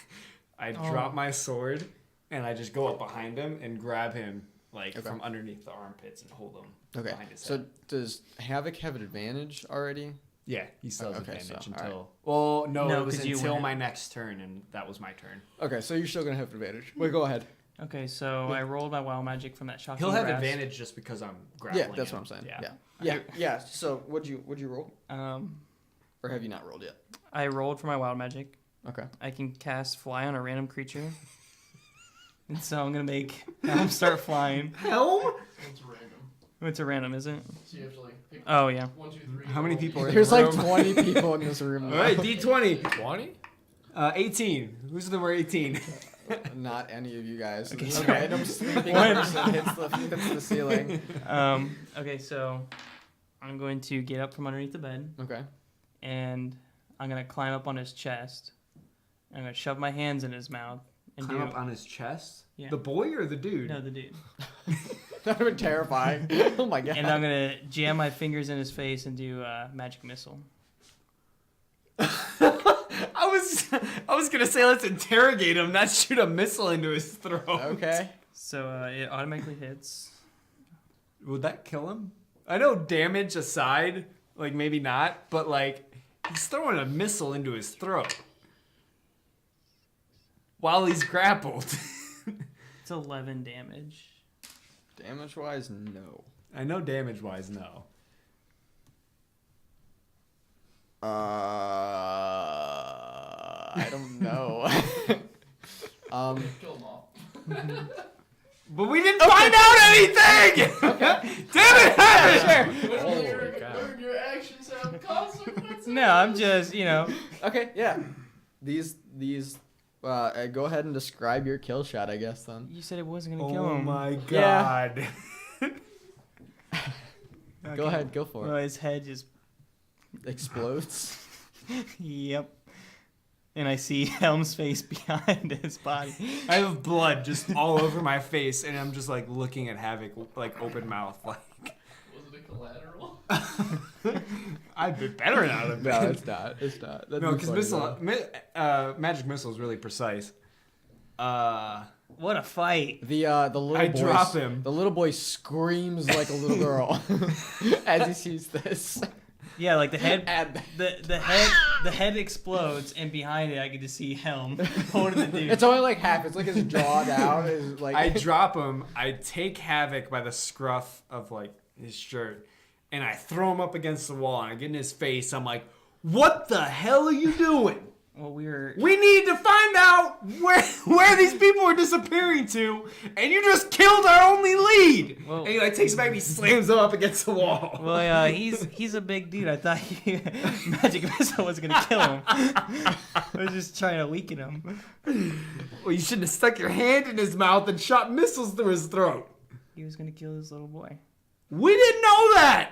I drop my sword and I just go up behind him and grab him like from underneath the armpits and hold him behind his So head. does Havok have an advantage already? Yeah, he still has Okay, advantage so, until. Well, no, No, it was 'cause you until went. my next turn, and that was my turn. Okay, so you're still gonna have advantage. Wait, go ahead. Okay, so I rolled my wild magic from that shocking He'll have grasp. advantage just because I'm grappling. Yeah, that's him. what I'm saying. Yeah. Yeah. So what'd you roll? Or have you not rolled yet? I rolled for my wild magic. Okay. I can cast fly on a random creature. And so I'm going to make Helm start flying. Helm? It's random. It's a random, is it? So you have to like pick Oh, yeah. 1, 2, 3. How many people are in There's the like room? 20 people in this room. All now. right, D20. 20? 18. Who's number 18? Not any of you guys. Okay, This sorry. random sleeping person hits the ceiling. Okay, so I'm going to get up from underneath the bed. Okay. And I'm going to climb up on his chest. I'm going to shove my hands in his mouth. And Climb up on his chest? Yeah. The boy or the dude? No, the dude. That would be terrifying. Oh my god. And I'm going to jam my fingers in his face and do magic missile. I was gonna say let's interrogate him, not shoot a missile into his throat. Okay. So it automatically hits. Would that kill him? I know damage aside, like maybe not, but like he's throwing a missile into his throat while he's grappled. It's 11 damage. Damage wise, no. I know damage wise, no. I don't know. Kill them all. But we didn't find out anything! Damn it, Havok! When your actions have consequences. No, I'm just, Okay, yeah. These go ahead and describe your kill shot, I guess then. You said it wasn't going to kill Oh him. my Yeah. god. Go ahead, go for Well, it. his head just, Explodes. yep. And I see Helm's face behind his body. I have blood just all over my face, and I'm just like looking at Havok, like open mouth, like. Was it a collateral? I'd be better now than No, it's not. It's not. That'd No, be because funny, magic missile is really precise. What a fight. The little I boy drop him. The little boy screams like a little girl as he sees this. Yeah, like the head, And the head explodes, and behind it, I get to see Helm holding the dude. it's only like half. It's like his jaw down is like. I drop him. I take Havok by the scruff of like his shirt, and I throw him up against the wall. And I get in his face. I'm like, "What the hell are you doing? Well, we We need to find out where these people are disappearing to, and you just killed our only lead." Well- and he like takes him back and he slams him up against the wall. Well, he's a big dude. I thought magic missile was gonna kill him. I was just trying to weaken him. Well, you shouldn't have stuck your hand in his mouth and shot missiles through his throat. He was gonna kill this little boy. We didn't know that.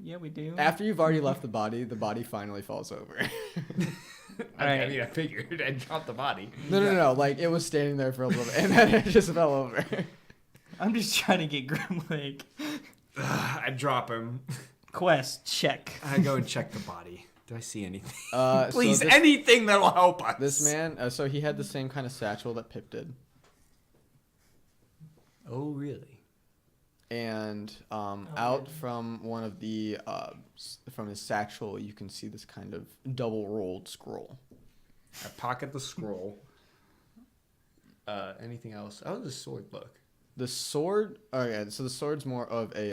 Yeah, we do. After you've already left the body finally falls over. I mean, I figured I'd drop the body. No. Like it was standing there for a little bit, and then it just fell over. I'm just trying to get Grimlick. I drop him. Quest check. I go and check the body. Do I see anything? Please, Please, anything that'll help us. this man. So he had the same kind of satchel that Pip did, Oh, really? and out from one of the from his satchel, you can see this kind of double rolled scroll. I pocket the scroll. Anything else? How does the sword look? The sword. Oh yeah. So the sword's more of a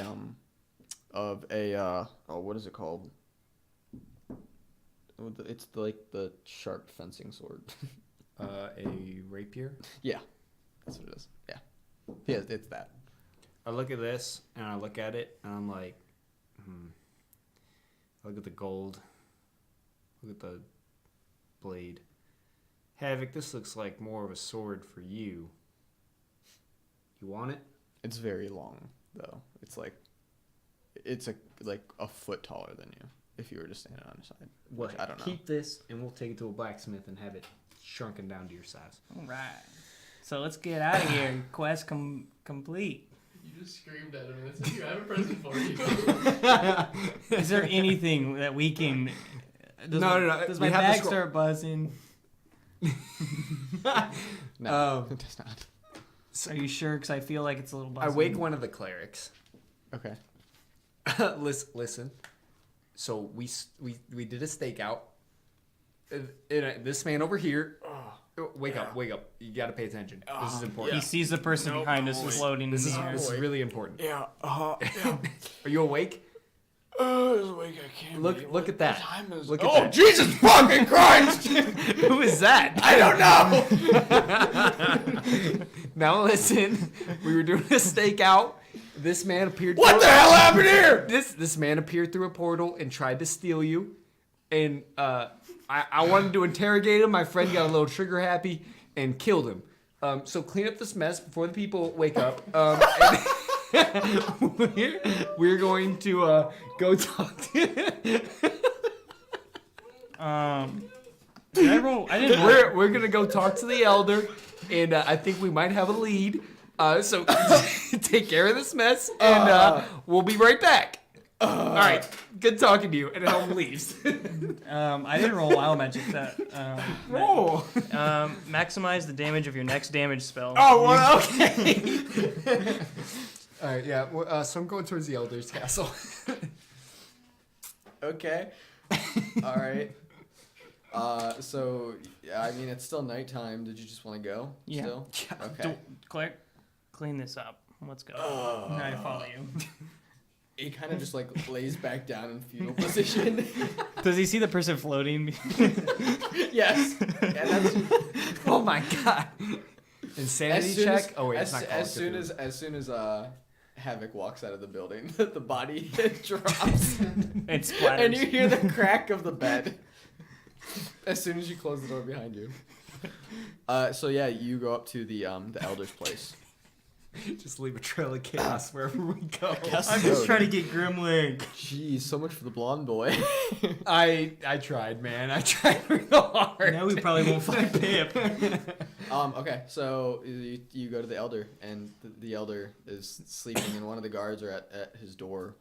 what is it called? It's like the sharp fencing sword. A rapier. Yeah, that's what it is. Yeah, yeah, it's that. I look at this and I look at it and I'm like, I look at the gold Look at the blade. Havok, this looks like more of a sword for you. You want it? It's very long, though. It's like a foot taller than you if you were just standing on the side. Well, Which I don't know. keep this, and we'll take it to a blacksmith and have it shrunken down to your size. All right. So let's get out of here. Quest complete. You just screamed at him and said, "Here, I have a present for you." Is there anything that we can? No. Does We my have the bag scroll. start buzzing? No, it does not. Are you sure? Because I feel like it's a little buzzing. I wake one of the clerics. Okay. Listen. So we did a stakeout. This man over here. Wake up! You got to pay attention. This is important. He sees the person behind us floating This in is the air. this is really important. Yeah. Are you awake? I can't. Look at that. Look at Oh, that. Jesus fucking Christ! Who is that? I don't know. Now listen. We were doing a stakeout. This man appeared. What the hell happened here? This man appeared through a portal and tried to steal you, and I wanted to interrogate him. My friend got a little trigger happy and killed him. So clean up this mess before the people wake up. We're going to go talk to. Did I roll? I didn't roll. We're gonna go talk to the elder, and I think we might have a lead. So take care of this mess, and we'll be right back. All right, good talking to you. And Helm leaves. I didn't roll wild magic. That Roll. maximize the damage of your next damage spell. Oh, well, okay. All right, yeah. Well, so I'm going towards the elder's castle. Okay. All right. So yeah, I mean, it's still nighttime. Did you just want to go? Yeah. Still? Yeah. Okay. Claire, clean this up. Let's go. I follow you. He kind of just like lays back down in fetal position. Does he see the person floating? Yes. And that's, Oh my god. Insanity check. Oh wait, it's not as soon as Havok walks out of the building, the body drops, It splatters. and you hear the crack of the bed. As soon as you close the door behind you. So yeah, you go up to the elder's place. Just leave a trail of chaos wherever we go. I'm just trying to get Grimlick. Jeez, so much for the blonde boy. I tried, man. I tried real hard. Now we probably won't find Pip. Okay, so you go to the elder, and the elder is sleeping, and one of the guards are at his door.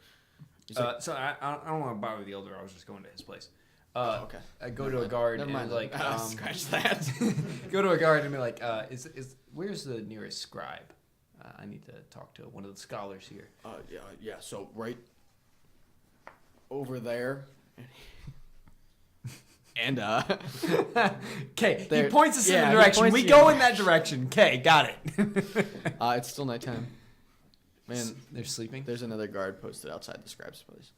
He's like, So I don't want to bother the elder. I was just going to his place. okay. I go to a guard Never and mind. like Scratch that. go to a guard and be like, is where's the nearest scribe? I need to talk to one of the scholars here. Yeah. So right over there. And Okay, he There- points us in yeah, the he direction. points We you- go in that direction. Okay, got it. it's still nighttime. Man, They're sleeping. there's another guard posted outside the scribe's place.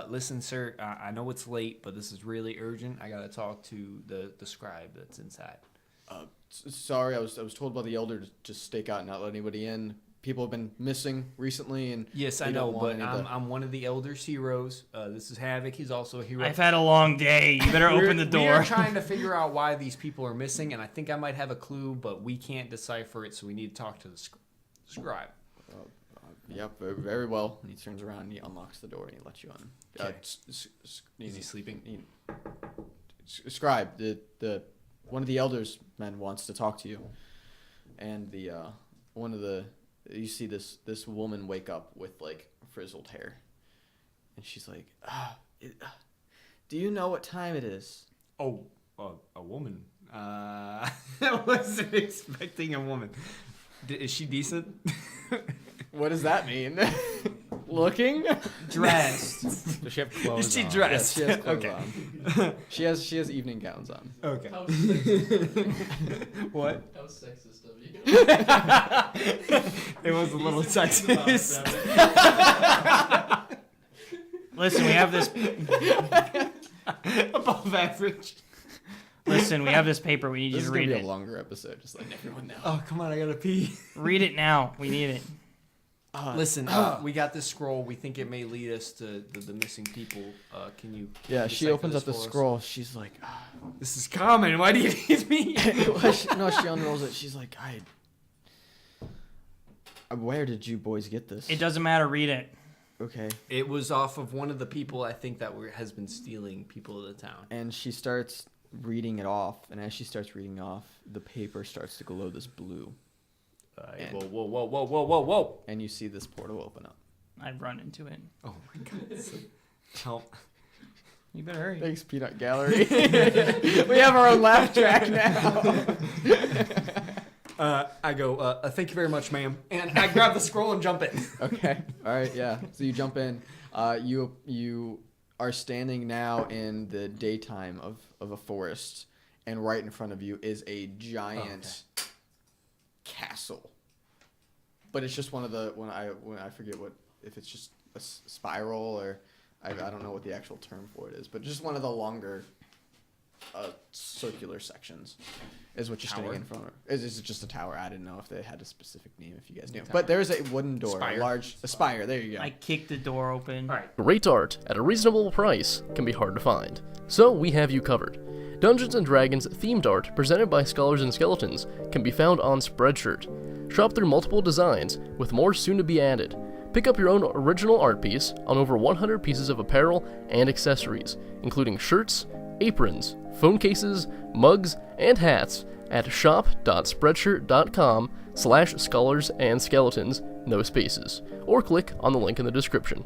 Listen, sir. I know it's late, but this is really urgent. I gotta talk to the scribe that's inside. Sorry, I was told by the elder to just stake out and not let anybody in. People have been missing recently, and Yes, they I know, don't want but any of the- I'm one of the elder's heroes. This is Havok. He's also a hero. I've had a long day. You better open the We are door. trying to figure out why these people are missing, and I think I might have a clue, but we can't decipher it, so we need to talk to the scribe. Yep, very well. And he turns around and he unlocks the door and he lets you in. Okay. Is Is he sleeping? Scribe, the one of the elders men wants to talk to you, and the one of the you see this woman wake up with like frizzled hair, and she's like, do you know what time it is? Oh, a woman. I wasn't expecting a woman. Is she decent? What does that mean? Looking? Dressed. Does she have clothes Is she on? dressed? Yes, she has clothes Okay. on. She has evening gowns on. Okay. How sexist, What? how sexist of you. It was a little sexist. Listen, we have this. Above average. Listen, we have this paper. We need you This to is gonna read be it. a longer episode, just letting everyone know. Oh, come on, I gotta pee. Read it now. We need it. Listen, we got this scroll. We think it may lead us to the missing people. Can you? Yeah, she decipher opens this up the for us? scroll. She's like, This is common. Why do you need me? no, she unrolls it. She's like, where did you boys get this? It doesn't matter. Read it. Okay. It was off of one of the people I think that has been stealing people of the town. And she starts reading it off, and as she starts reading off, the paper starts to glow this blue. And- Whoa. And you see this portal open up. I run into it. Oh my god. Help. You better hurry. Thanks, Peanut Gallery. We have our own laugh track now. I go, thank you very much, ma'am. And I grab the scroll and jump in. Okay. All right. Yeah. So you jump in. You are standing now in the daytime of a forest, and right in front of you is a giant castle. But it's just one of the when I forget what if it's just a spiral or I don't know what the actual term for it is, but just one of the longer circular sections is what you're standing in front of. Is it just a tower? I didn't know if they had a specific name. If you guys knew, but there is a wooden door, Spire. a spire. There you go. I kick the door open. All right. Great art at a reasonable price can be hard to find, so we have you covered. Dungeons & Dragons themed art presented by Scholars and Skeletons can be found on Spreadshirt. Shop through multiple designs, with more soon to be added. Pick up your own original art piece on over 100 pieces of apparel and accessories, including shirts, aprons, phone cases, mugs, and hats at shop.spreadshirt.com/scholars-and-skeletons, no spaces, or click on the link in the description.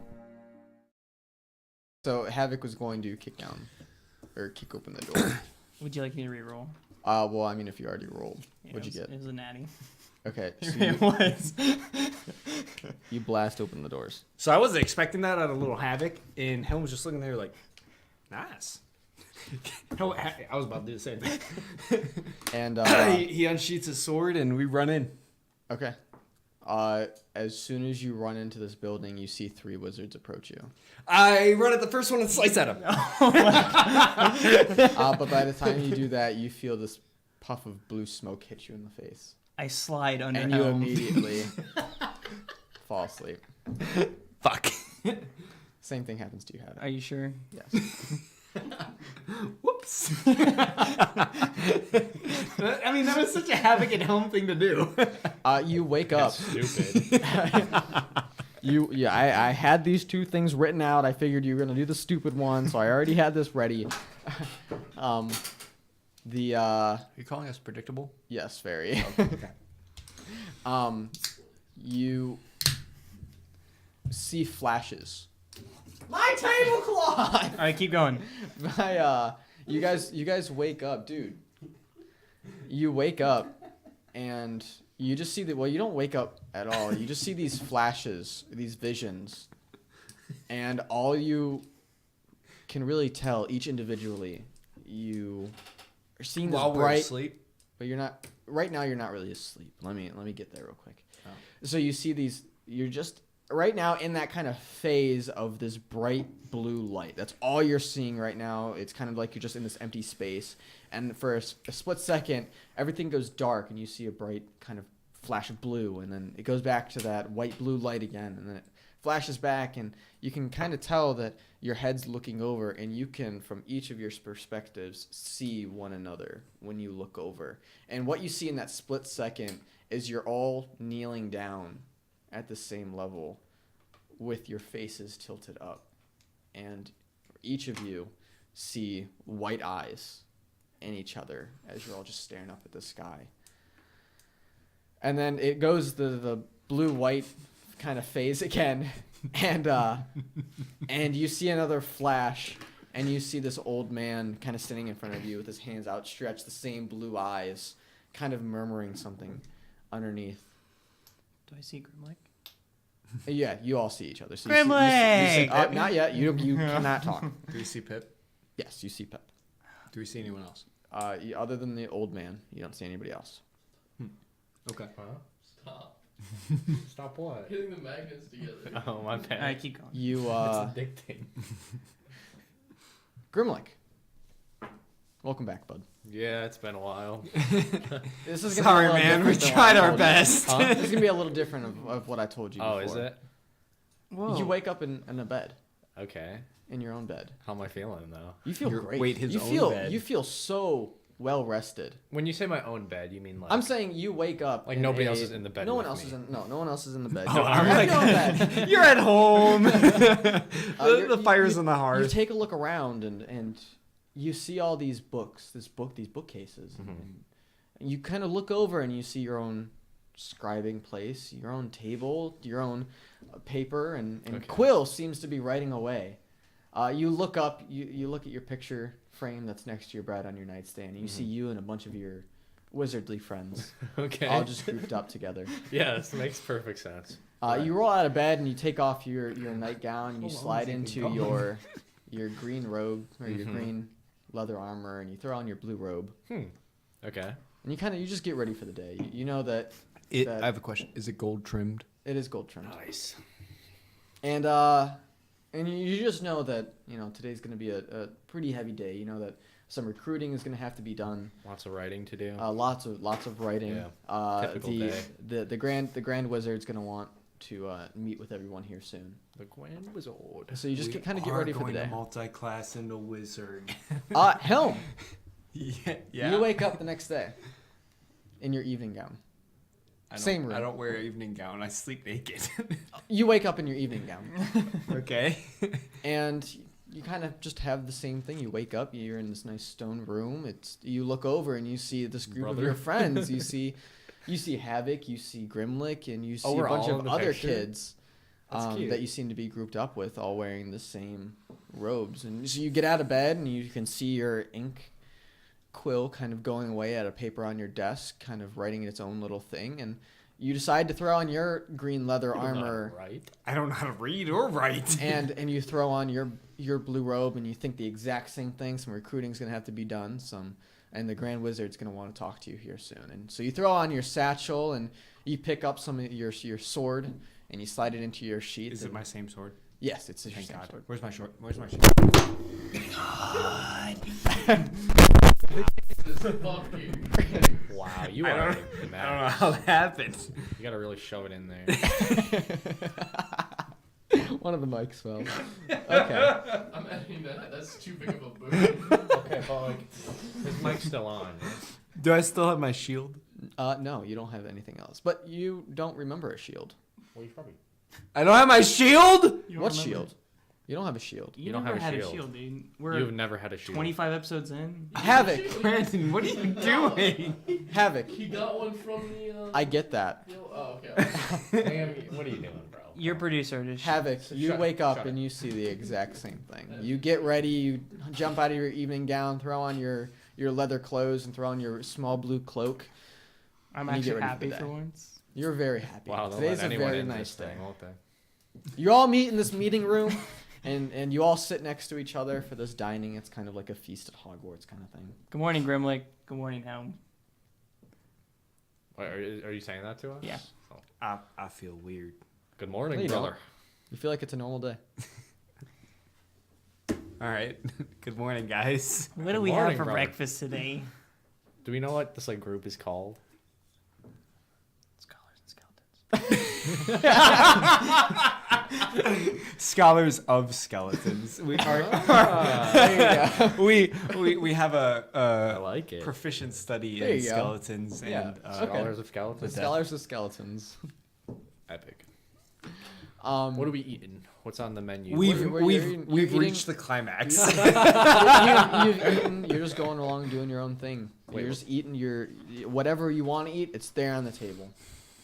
So Havok was going to kick open the door. Would you like me to reroll? Well, I mean, if you already rolled, Yeah, what'd you get? It was a natty. Okay, so It was. you blast open the doors. So I wasn't expecting that out of little Havok, and Helm was just looking there like, nice. I was about to do the same thing. And he unsheaths his sword, and we run in. okay. As soon as you run into this building, you see 3 wizards approach you. I run at the first one and slice at him. But by the time you do that, you feel this puff of blue smoke hit you in the face, I slide under and you Helm. immediately fall asleep. Fuck. Same thing happens to you, Havok. Are you sure? Yes. Whoops. I mean, that was such a Havok and Helm thing to do. You wake up. Stupid. I had these 2 things written out. I figured you were gonna do the stupid one, so I already had this ready. You calling us predictable? Yes, very. Okay. You see flashes. My tablecloth. All right, keep going. You guys wake up, dude. You wake up, and you just see well, you don't wake up at all. You just see these flashes, these visions, and all you can really tell, each individually, you are seeing this While we're bright. asleep. But you're not right now. You're not really asleep. Let me get there real quick. Oh. So you see these. You're just right now in that kind of phase of this bright blue light. That's all you're seeing right now. It's kind of like you're just in this empty space. And for a split second, everything goes dark, and you see a bright kind of flash of blue, and then it goes back to that white blue light again, and then it flashes back, and you can kind of tell that your head's looking over, and you can, from each of your perspectives, see one another when you look over. And what you see in that split second is you're all kneeling down at the same level with your faces tilted up. And each of you see white eyes in each other as you're all just staring up at the sky. And then it goes the blue-white kind of phase again, and you see another flash, and you see this old man kind of standing in front of you with his hands outstretched, the same blue eyes, kind of murmuring something underneath. Do I see Grimlick? Yeah, you all see each other. So Grimlick! Not yet. You cannot talk. Do we see Pip? Yes, you see Pep. Do we see anyone else? Other than the old man, you don't see anybody else. Okay. Huh? Stop. Stop what? Getting the magnets together. Oh, my bad. All right, keep going. You It's addicting. Grimlick. Welcome back, bud. Yeah, it's been a while. This is gonna Sorry, be a little man. We different than what tried I our told you. best. This is gonna be a little different of what I told you. Oh, before. is it? Whoa. You wake up in a bed, Okay. in your own bed. How am I feeling though? You feel great. wait, his you own feel bed? you feel so well rested. When you say my own bed, you mean like I'm saying you wake up Like in nobody else is in the bed No one with else me. is in. No, no one else is in the bed. Oh, You I'm have like, your own bed. you're at home. You're- the fire's in the You hearth. take a look around and you see all these books, these bookcases. Mm-hmm. And you kind of look over and you see your own scribing place, your own table, your own paper, and Okay. Quill seems to be writing away. You look up, you look at your picture frame that's next to your bed on your nightstand, and you see you and a bunch of your wizardly friends Okay. all just grouped up together. Yeah, this makes perfect sense. You roll out of bed and you take off your nightgown and you How long slide has it been into going? your green robe or your Mhm. green leather armor, and you throw on your blue robe, Okay. and you just get ready for the day. You know that I that- have a question. Is it gold trimmed? it is gold trimmed, Nice. and you just know that today's going to be a pretty heavy day. You know that some recruiting is going to have to be done. Lots of writing to do. Lots of writing. Yeah. Typical day. The grand wizard's going to want to meet with everyone here soon. The Grand Wizard. So you just kind of get ready for the day. Multi-class into wizard. Helm, yeah. you wake up the next day in your evening gown. Same room. I don't wear an evening gown. I sleep naked. You wake up in your evening gown, Okay. and you kind of just have the same thing. You wake up, you're in this nice stone room. You look over and you see this group of Brother. your friends. You see Havok, you see Grimlick, and you see a we're bunch all of in the other picture? kids That's cute. that you seem to be grouped up with, all wearing the same robes. And so you get out of bed and you can see your ink quill kind of going away at a paper on your desk, kind of writing its own little thing, and you decide to throw on your green leather armor Right. I don't know how to read or write. and you throw on your blue robe, and you think the exact same thing. Some recruiting's gonna have to be done, and the Grand Wizard's gonna want to talk to you here soon. And so you throw on your satchel and you pick up some of your sword and you slide it into your sheath. Is it and- my same sword? Yes, it's your Thank same God. sword. Where's my sword? Where's my sword? Fuck you. Wow, you I are don't mad. know how that happened. You gotta really shove it in there. One of the mics fell. Okay. I'm editing that. That's too big of a boom. Okay, but like, his mic's still on. Do I still have my shield? No, you don't have anything else, but you don't remember a shield. Well, you probably. I don't have my shield? You don't What remember? shield? You don't have a shield. You, You don't never have a had shield. a shield, dude. We're You've never had a shield. 25 episodes in. Havok. Brandon, what are you doing? Havok. He got one from the. I get that. Oh, okay. Damn, what are you doing, bro? Your producer just. Havok, you Shut- wake up shut and you see the exact same thing. You get ready, you jump out of your evening gown, throw on your leather clothes, and throw on your small blue cloak. I'm you get actually ready for happy the for day. once. You're very happy. Wow, they'll Today's let a anyone very in nice this day. thing, won't they? You all meet in this meeting room, and you all sit next to each other for this dining. It's kind of like a feast at Hogwarts kind of thing. Good morning, Grimlick. Good morning, Helm. Wait, are you saying that to us? Yeah. Oh. I feel weird. Good morning, No, you don't. brother. You feel like it's a normal day. All right. Good morning, guys. What do Good we morning, have for brother. breakfast today? Do we know what this like group is called? Scholars and skeletons. Scholars of skeletons. We are. There you go. we have I a like it. proficient study There in you go. skeletons Yeah. and Okay. Scholars of The skeletons. Scholars of Skeletons. Epic. What What are we eating? What's on the menu? We've Where you're eating- we've you're reached the climax. you've eaten. You're just going along doing your own thing. Wait, You're just eating your whatever you want to eat. It's there on the table.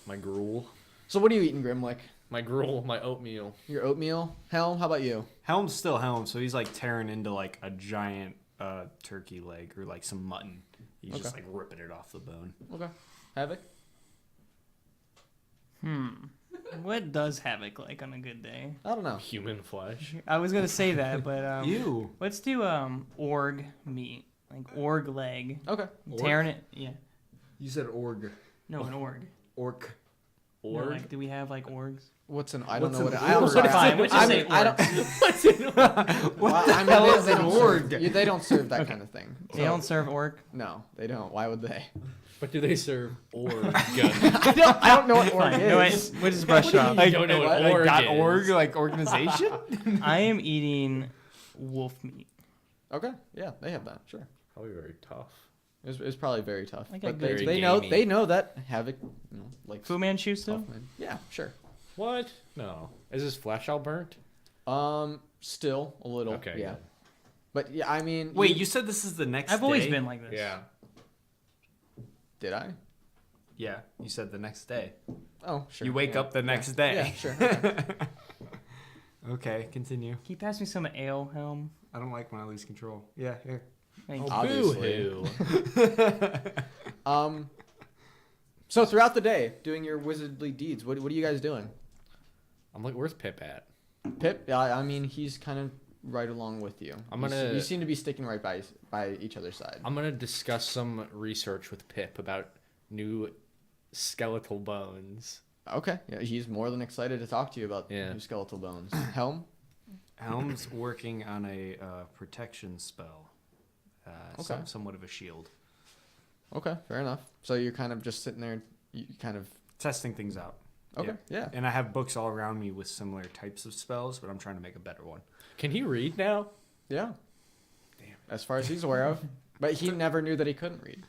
My gruel. So what are you eating, Grimlick? My gruel. My oatmeal. Your oatmeal. Helm, how about you? Helm's still Helm, so he's like tearing into like a giant turkey leg or like some mutton. He's just Okay. like ripping it off the bone. Okay. Havok. What does Havok like on a good day? I don't know. Human flesh. I was gonna say that, but Ew. let's do org meat, like org leg. Okay. Tearing it, yeah. You said org. No, an org. Orc. No, Org? like, do we have like orgs? What's an? I don't What's know what. an I'm org? sorry. Fine, we'll just say I don't. What the hell is an org? They don't serve that kind of thing. They don't serve org. No, they don't. Why would they? But do they serve org? I don't know what org Fine. No, is. we'll just brush it off. I don't know what org like is. .org, like organization? I am eating wolf meat. Okay, yeah, they have that. Sure, Probably very tough. it's probably very tough. I got But good they know that Havok, like Fu Manchu still? Hoffman. Yeah, sure. What? No. Is his flesh all burnt? Still a little. Okay. Yeah. But yeah, I mean. Wait, you said this is the next I've day? always been like this. Yeah. Did I? Yeah, you said the next day. Oh, sure. You wake yeah. up the next Yeah, day. sure. Okay, continue. Can you pass me some ale, Helm? I don't like when I lose control. Yeah, here. Thank you. Obviously. Boo-hoo. So throughout the day, doing your wizardly deeds, what are you guys doing? I'm like, where's Pip at? Pip, yeah, I mean, he's kind of right along with you. You seem to be sticking right by each other's side. I'm gonna discuss some research with Pip about new skeletal bones. Okay, yeah, he's more than excited to talk to you about Yeah. new skeletal bones. Helm? Helm's working on a protection spell. Okay. Somewhat of a shield. Okay, fair enough. So you're kind of just sitting there, you kind of... Testing things out. Okay, yeah. And I have books all around me with similar types of spells, but I'm trying to make a better one. Can he read now? Yeah. Damn. As far as he's aware of. But he never knew that he couldn't read.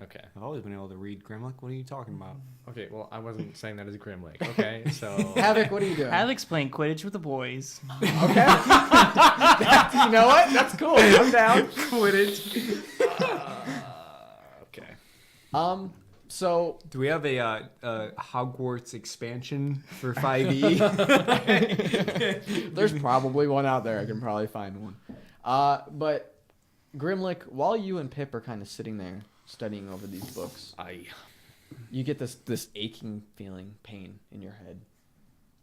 Okay. I've always been able to read Grimlick. What are you talking about? Okay, well, I wasn't saying that as Grimlick. Okay, so... Havok, what are you doing? Alex playing Quidditch with the boys. Okay. You know what? That's cool. I'm down. Quidditch. Okay. So Do we have a Hogwarts expansion for 5e? there's probably one out there. I can probably find one. But Grimlick, while you and Pip are kind of sitting there studying over these books, you get this aching feeling, pain in your head,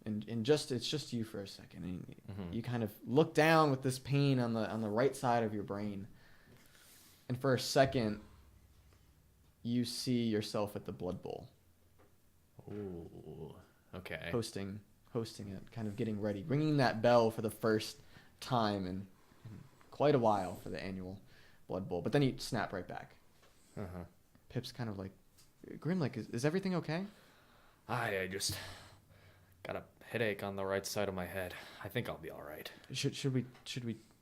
and it's just you for a second, and you kind of look down with this pain on the right side of your brain, and for a second, you see yourself at the Blood Bowl. Ooh. Okay. hosting it, kind of getting ready, ringing that bell for the first time in quite a while for the annual Blood Bowl. But then you snap right back. Uh-huh. Pip's kind of like, Grimlick, is everything okay? I just got a headache on the right side of my head. I think I'll be all right. Should we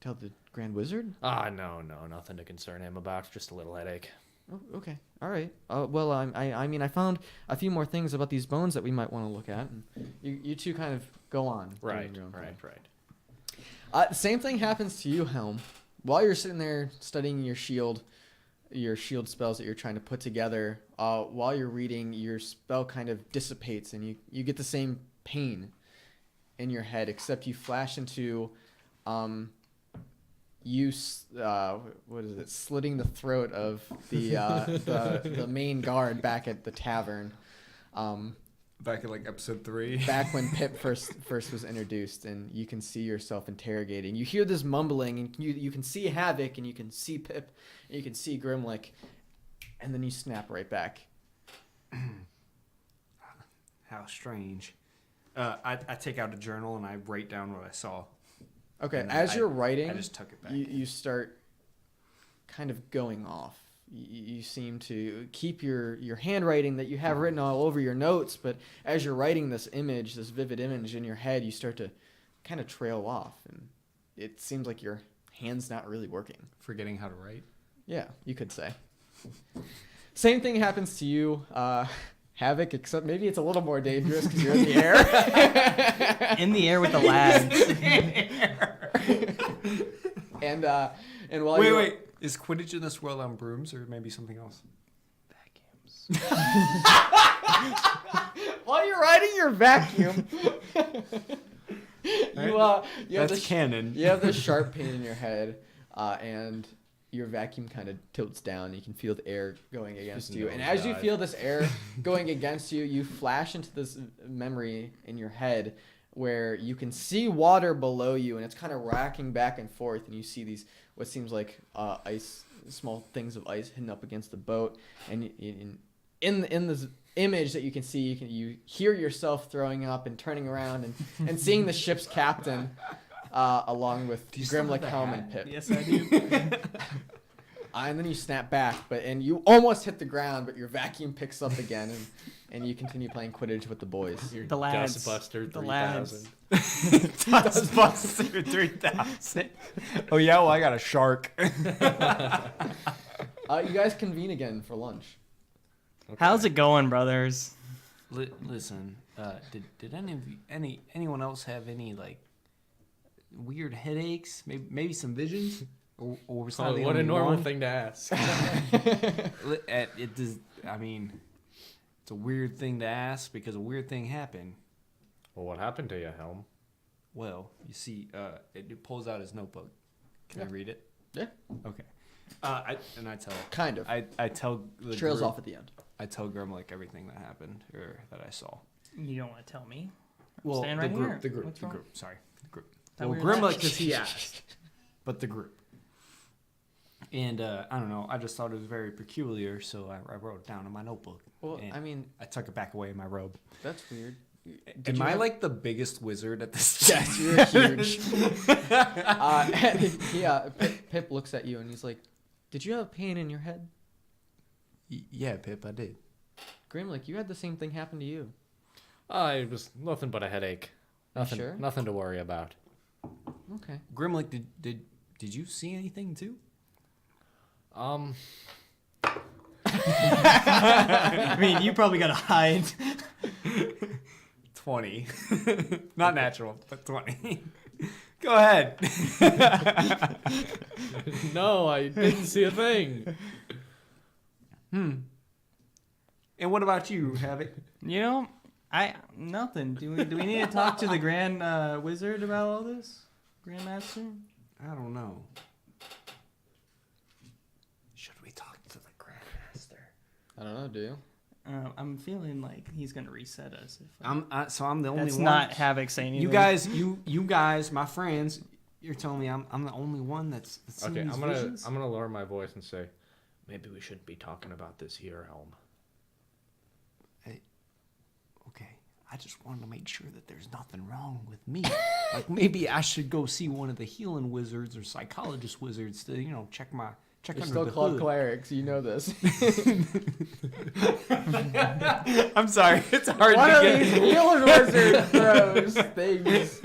tell the Grand Wizard? No, nothing to concern him about. Just a little headache. Oh, okay, all right. Well, I mean, I found a few more things about these bones that we might want to look at. And you two kind of go on. Right. doing your own thing. Same thing happens to you, Helm. While you're sitting there studying your shield spells that you're trying to put together, while you're reading, your spell kind of dissipates, and you get the same pain in your head, except you flash into, slitting the throat of the main guard back at the tavern. Back in like episode 3. Back when Pip first was introduced, and you can see yourself interrogating. You hear this mumbling, and you can see Havok, and you can see Pip, and you can see Grimlick, and then you snap right back. How strange. I take out a journal and I write down what I saw. Okay, And as you're writing, I just tuck it back. you start kind of going off. You seem to keep your handwriting that you have written all over your notes, but as you're writing this vivid image in your head, you start to kind of trail off, and it seems like your hand's not really working. Forgetting how to write. Yeah, you could say. Same thing happens to you, Havok, except maybe it's a little more dangerous because you're in the air. In the air with the lads. And while you're... Wait. Is Quidditch in this world on brooms or maybe something else? Vacuums. While you're riding your vacuum, you have That's canon. You have this sharp pain in your head, and your vacuum kind of tilts down. You can feel the air going against you, and as you feel this air going against you, you flash into this memory in your head where you can see water below you, and it's kind of racking back and forth, and you see these what seems like small things of ice hidden up against the boat, and in image that you can see. You hear yourself throwing up and turning around and seeing the ship's captain along with Grimlick, Helm, and Pip. Yes, I do. And then you snap back, and you almost hit the ground, but your vacuum picks up again, and you continue playing Quidditch with the boys. The lads. Dustbuster The 3000. Dustbuster 3000. Oh yeah, well I got a shark. You guys convene again for lunch. Okay. How's it going, brothers? Listen, did anyone else have any like weird headaches? Maybe some visions? Or was that the What a only normal one? thing to ask. It does. I mean, it's a weird thing to ask because a weird thing happened. Well, what happened to you, Helm? Well, you see, it pulls out his notebook. Can I read it? Yeah. Okay. I tell. Kind of. I tell the Trails group- off at the end. I tell Grimlick everything that happened or that I saw. You don't want to tell me? Well, Stand the right group, here. the group, What's the wrong? group. Sorry, the group. Thought Well, we were Grimlick that- because he asked, but the group. And I don't know. I just thought it was very peculiar, so I wrote it down in my notebook. Well, and I mean, I tuck it back away in my robe. that's weird. Am I have- like the biggest wizard at this? Yes, you're huge. Pip looks at you and he's like, "Did you have pain in your head?" Yeah, Pip, I did. Grimlick, you had the same thing happen to you. It was nothing but a headache. Nothing. sure? Nothing to worry about. Okay. Grimlick, did you see anything too? I mean, you probably got to hide. 20. Not natural, but 20. Go ahead. No, I didn't see a thing. And what about you, Havok? You know, nothing. Do we need to talk to the Grand Wizard about all this? Grandmaster? I don't know. Should we talk to the Grandmaster? I don't know. Do you? I'm feeling like he's gonna reset us. If I'm the only that's one. not Havok saying anything. You guys, my friends. You're telling me I'm the only one that's seen Okay, these I'm visions? gonna lower my voice and say, maybe we shouldn't be talking about this here, Helm. Okay, I just wanted to make sure that there's nothing wrong with me. Like maybe I should go see one of the healing wizards or psychologist wizards to check You're under still the called hood. clerics. You know this. I'm sorry, it's hard One to of get. these healing wizard throws things.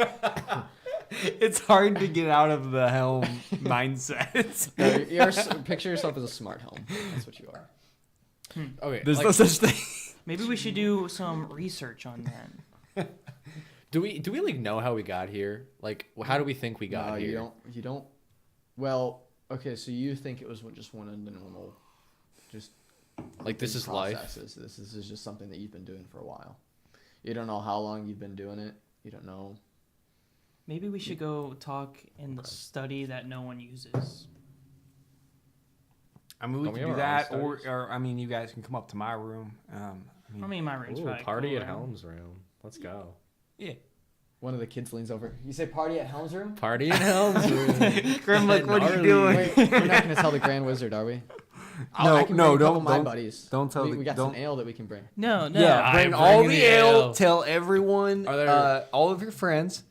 It's hard to get out of the helm mindset. No, picture yourself as a smart helm. That's what you are. Okay, There's like, no such thing. Maybe we should do some research on that. do we like know how we got here? Like, how do we think we got No, here? you don't. Well, okay. So you think it was just one of the normal, just Like this is life. processes. This is just something that you've been doing for a while. You don't know how long you've been doing it. You don't know. Maybe we should go talk in the study that no one uses. I mean, we Don't we can do have our own that, or, studies? I mean, you guys can come up to my room. I mean, my room's Ooh, probably party cooler. at Helm's room. Let's go. yeah. One of the kids leans over. You say party at Helm's room? Party at Helm's room. Grimlick, what are you Gnarly. doing? Wait, we're not gonna tell the Grand Wizard, are we? I can bring a couple of my buddies. Don't tell We, the- we got don't- some ale that we can bring. No, no. Yeah, bring all the ale. Tell everyone, Are there- all of your friends,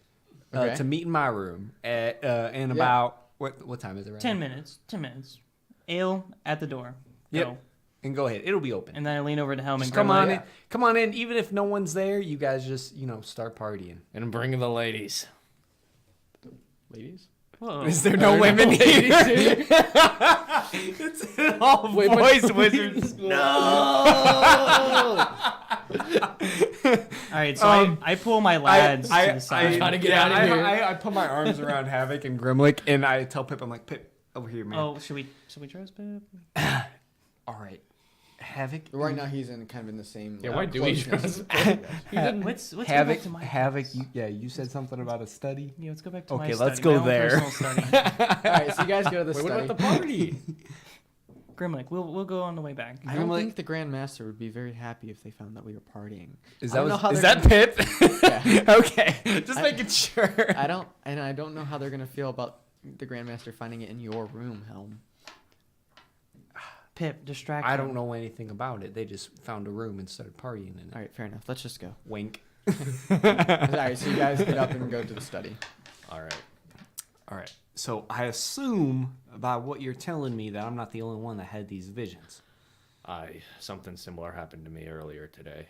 Okay. to meet in my room at in about what time is it? Right 10 now? minutes. 10 minutes. Ale at the door. Go. Yep. And go ahead. It'll be open. And then I lean over to Helm and Just come Grimlock. on in. Come on in. Even if no one's there, you guys just start partying. And bring the ladies. Ladies? Whoa. Is there no women here? It's all voice wizards. All right, so I pull my lads to the side. trying to get out of here. I put my arms around Havok and Grimlick, and I tell Pip, I'm like, Pip, over here, man. Oh, should we trust Pip? All right, Havok. Right now he's in kind of in the same. Yeah, why do we closeness. Let's go back to my Havok. You said something about a study. Yeah, let's go back to Okay, my let's study, go my own there. personal study. All right, so you guys go to the Wait, what study. about the party? Grimlick, we'll go on the way back. I don't Grimlick- think the Grand Master would be very happy if they found that we were partying. Is I don't know how that they're Pip? Yeah. Okay, just making sure. I don't know how they're gonna feel about the Grand Master finding it in your room, Helm. Pip, distract I him. don't know anything about it. They just found a room and started partying in it. All right, fair enough. Let's just go. Wink. All right, so you guys get up and go to the study. All right. So I assume by what you're telling me that I'm not the only one that had these visions. Something similar happened to me earlier today.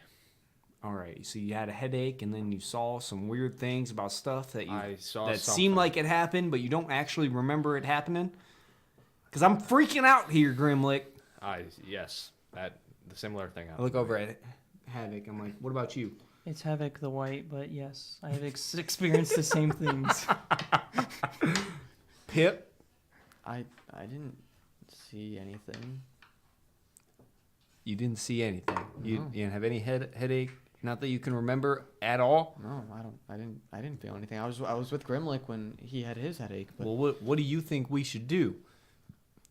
All right. So you had a headache, and then you saw some weird things about stuff that I saw that something. seemed like it happened, but you don't actually remember it happening. Because I'm freaking out here, Grimlick. Yes, the similar thing I happened. look over at Havok. I'm like, what about you? It's Havok the White, but yes, I have experienced the same things. Pip? I didn't see anything. You didn't see anything. You No. didn't have any headache? Not that you can remember at all? No, I didn't feel anything. I was with Grimlick when he had his headache. But Well, what do you think we should do?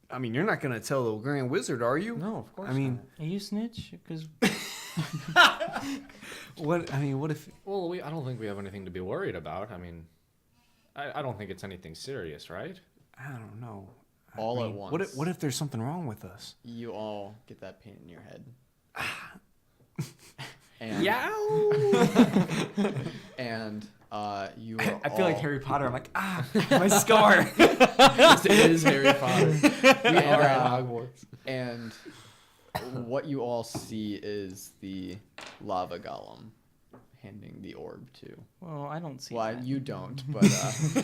I mean, you're not going to tell the Grand Wizard, are you? no, of course. I mean, Are you snitch? Because what if... Well, I don't think we have anything to be worried about. I mean, I don't think it's anything serious, right? I don't know. All at once. What if there's something wrong with us? you all get that pain in your head. And, and you are I feel like all- Harry Potter. I'm like, my scar. This is Harry Potter. We are at Hogwarts. And what you all see is the lava golem handing the orb to. well, I don't see Well, that. you don't, but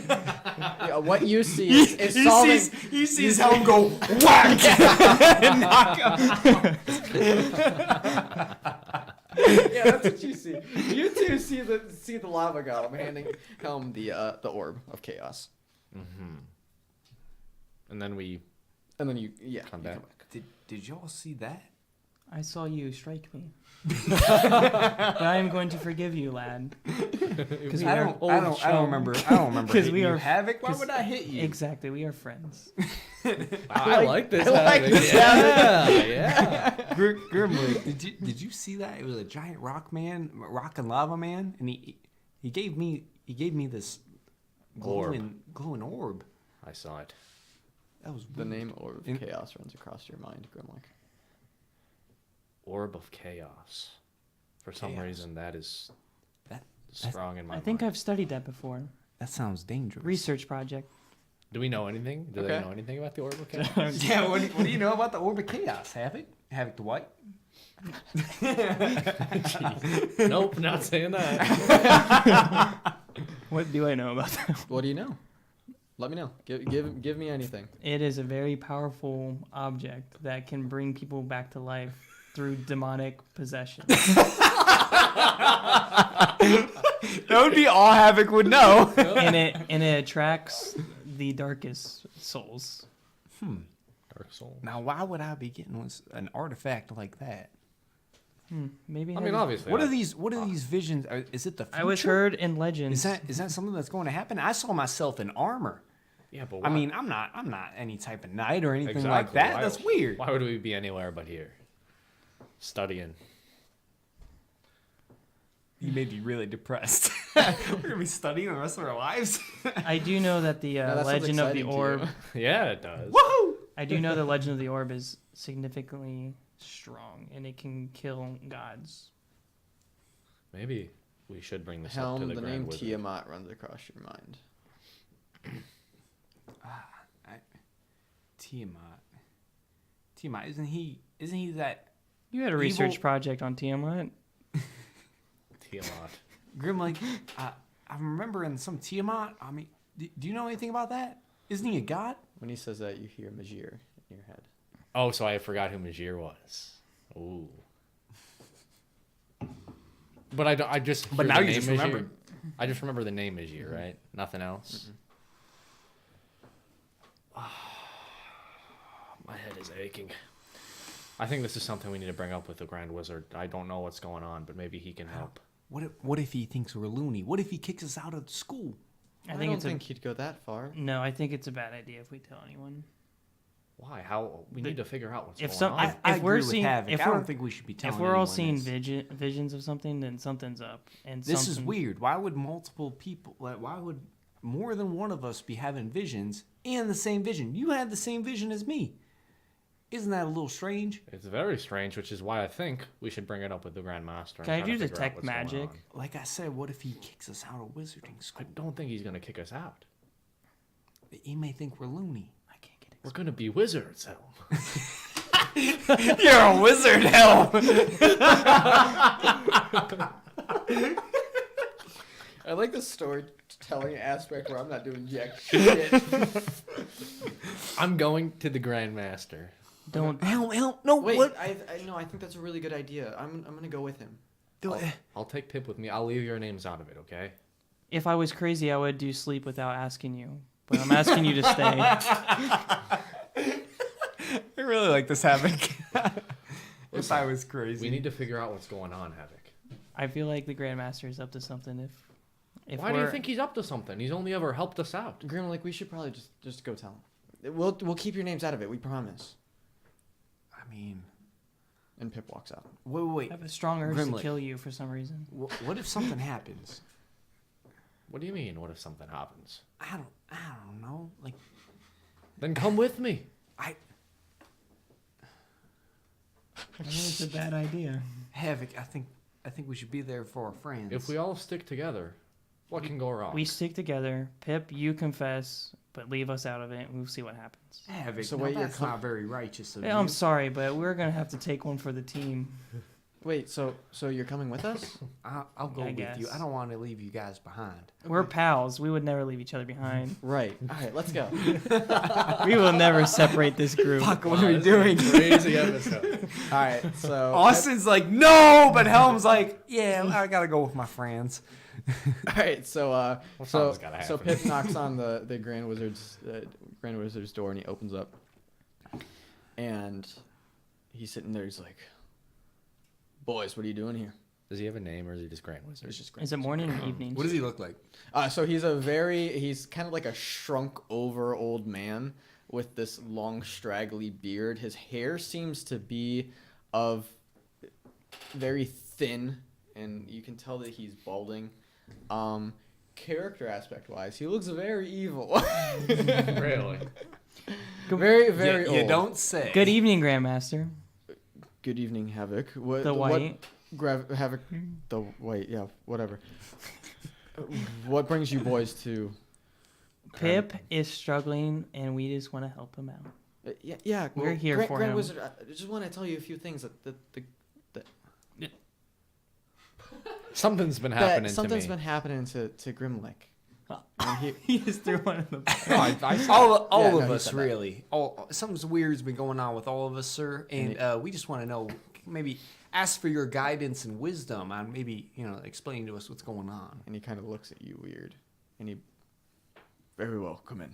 yeah, what you see is solving. He sees Helm go whack and knock him. Yeah, that's what you see. You two see the lava golem handing Helm the orb of chaos, Mm-hmm. And then we and then you come you back. Did y'all see that? I saw you strike me. But I am going to forgive you, lad. Because I don't remember. I don't remember. 'Cause hitting we you. are- Havoc. Why would I hit you? Exactly, we are friends. I like this. like Havoc. this Yeah. Grimlick, did you see that? It was a giant rock and lava man, and he gave me this glowing orb. I saw it. That was The name Orb of In- Chaos runs across your mind, Grimlick. Orb of Chaos. For some Chaos. reason, that's That's- strong in my I think mind. I've studied that before. That sounds dangerous. Research project. Do we know anything? Do Okay. they know anything about the Orb of Chaos? Yeah. What do you know about the orb of chaos, Havoc? Havoc the White. Nope, not saying that. What do I know about that? What do you know? Let me know. Give me anything. It is a very powerful object that can bring people back to life through demonic possession. That would be all Havoc would know. and it attracts the darkest souls. Dark Soul. Now, why would I be getting an artifact like that? Maybe. I mean, obviously. What are these visions? Is it the future? I was heard in legends. Is that something that's going to happen? I saw myself in armor. Yeah, but I why? mean, I'm not any type of knight or anything Exactly. like that. Why- That's weird. Why would we be anywhere but here? Studying. You made me really depressed. We're gonna be studying the rest of our lives. I do know that the No, that sounds legend of the exciting to orb. you. Yeah, it does. Woohoo! I do know the legend of the orb is significantly strong, and it can kill gods. Maybe we should bring this up to Helm, the the Grand name Wizard. Tiamat runs across your mind. Tiamat, isn't he that You had a research Evil- project on Tiamat. Tiamat. Grimlick? I'm remembering some Tiamat. I mean, do you know anything about that? Isn't he a god? When he says that, you hear Majir in your head. Oh, so I forgot who Majir was. Ooh. But I don't. I just. But hear now the you name just Majir. remembered. I just remember the name Majir, right? Nothing else. My head is aching. I think this is something we need to bring up with the Grand Wizard. I don't know what's going on, but maybe he can help. What if he thinks we're loony? What if he kicks us out of school? I think don't it's think he'd go that far. No, I think it's a bad idea if we tell anyone. Why? How? We need to figure out what's If going some, on. if, I if we're agree with seeing, Havok. if I we're, don't think we should be telling if we're all anyone seeing this. visions of something, then something's up. And This is something- weird. Why would multiple people? Why would more than one of us be having visions and the same vision? You had the same vision as me, Isn't that a little strange? It's very strange, which is why I think we should bring it up with the Grandmaster. and Can I try to do figure out detect what's going magic? on. Like I said, what if he kicks us out of wizarding I school? don't think he's gonna kick us out. He may think we're loony. I can't get We're gonna be wizards, Helm. You're a wizard, Helm. I like the storytelling aspect where I'm not doing jack shit. I'm going to the Grandmaster. Don't. Helm. No, Wait, what? I think that's a really good idea. I'm gonna go with him. I'll take Pip with me. I'll leave your names out of it, okay? If I was crazy, I would do sleep without asking you. But I'm asking you to stay. I really like this Havok. If I was crazy. We need to figure out what's going on, Havok. I feel like the Grandmaster is up to something. If Why do you think he's up to something? He's only ever helped us out. Grimlick, we should probably just go tell him. We'll keep your names out of it. We promise. I mean, And Pip walks out. wait. I have a strong urge Grimlick. to kill you for some reason? What if something happens? What do you mean? What if something happens? I don't know. Like, Then come with me. I I think it's a bad idea. Havok. I think we should be there for our friends. If we all stick together, what can go wrong? We stick together. Pip, you confess, but leave us out of it. We'll see what happens. Havok, So now wait, you're that's not very righteous of Yeah, you. I'm sorry, but we're gonna have to take one for the team. Wait, so you're coming with us? I'll go I with you. guess. I don't want to leave you guys behind. We're pals. We would never leave each other behind. Right. All right, let's go. We will never separate this group. Fuck, what are we doing? Crazy episode. All right, so Austin's like, no, but Helm's like, yeah, I gotta go with my friends. All right, so something's gotta so happen. Pip knocks on the Grand Wizard's door, and he opens up, and he's sitting there. He's like, "Boys, what are you doing here?" Does he have a name or is he just Grand Wizard? It's just Grand Is it morning or evening? What does he look like? So he's kind of like a shrunk over old man with this long straggly beard. His hair seems to be of very thin, and you can tell that he's balding. Character aspect wise, he looks very evil. Really? Very, very old. You don't say. Good evening, Grandmaster. Good evening, Havok. What, The white. Havok, the white, yeah, whatever. What brings you boys to... Pip is struggling, and we just want to help him out. yeah, We're here for Grand him. Wizard, I just want to tell you a few things that Something's been happening something's to me. been happening to Grimlick. And he, He just threw one in the back. all Yeah, of no, he us, said that. really. Something's weird's been going on with all of us, sir, and we just want to know, maybe ask for your guidance and wisdom on maybe, explaining to us what's going on. and he kind of looks at you weird. And he... Very well, come in.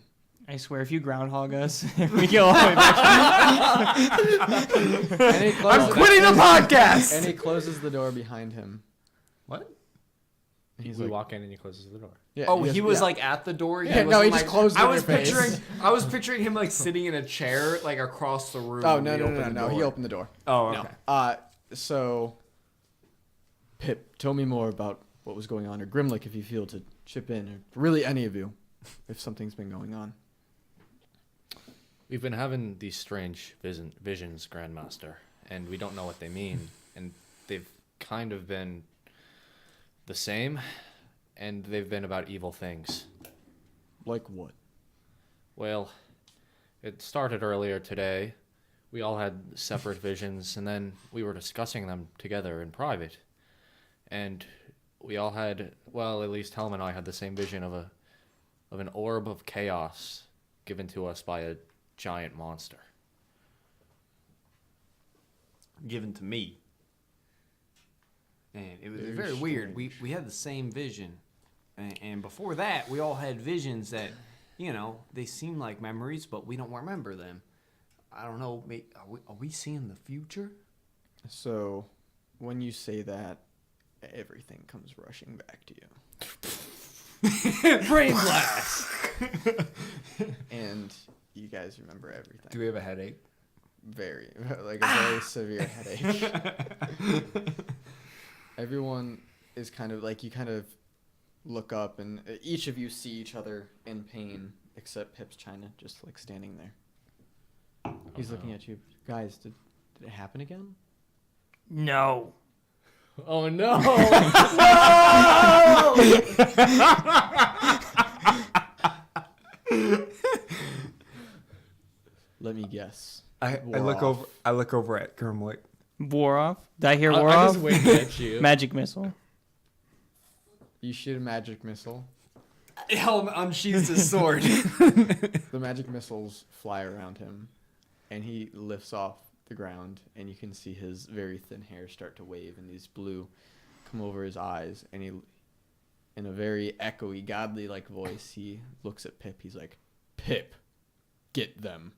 I swear, if you groundhog us, if we go all the way back. And he closes, I'm quitting the podcast! And he closes the door behind him. What? And he's we like, walk in and he closes the door. yeah, Oh, he was yeah. like at the door. Yeah, no, he just closed it I in was your face. I was picturing him like sitting in a chair, like across the room. Oh, when no, he no, opened no, the no. He door. opened the door. Oh, okay. No. So, Pip, tell me more about what was going on, or Grimlick, if you feel to chip in, or really any of you, if something's been going on. We've been having these strange visions, Grandmaster, and we don't know what they mean. And they've kind of been the same, and they've been about evil things. Like what? Well, it started earlier today. We all had separate visions, and then we were discussing them together in private. And we all had, well, at least Helm and I had the same vision of an orb of chaos given to us by a giant monster. Given to me. And it was Very very weird. strange. We had the same vision. And before that, we all had visions that, they seem like memories, but we don't remember them. I don't know. Are we seeing the future? So, when you say that, everything comes rushing back to you. Brain blast! And you guys remember everything. Do we have a headache? Very, like a very severe headache. Everyone is kind of like, you kind of look up, and each of you see each other in pain, except Pip's China just like standing there. He's looking at you. Guys, did it happen again? No. Oh no! Let me guess. I Wore look off. over. I look over at Grimlick. Wore off. Did I hear I'm wore off? just waiting at you. Magic missile. You shoot a magic missile. Helm unsheathes his sword. The magic missiles fly around him, and he lifts off the ground, and you can see his very thin hair start to wave, and these blue come over his eyes, and he, in a very echoey, godly-like voice, he looks at Pip. He's like, "Pip, get them."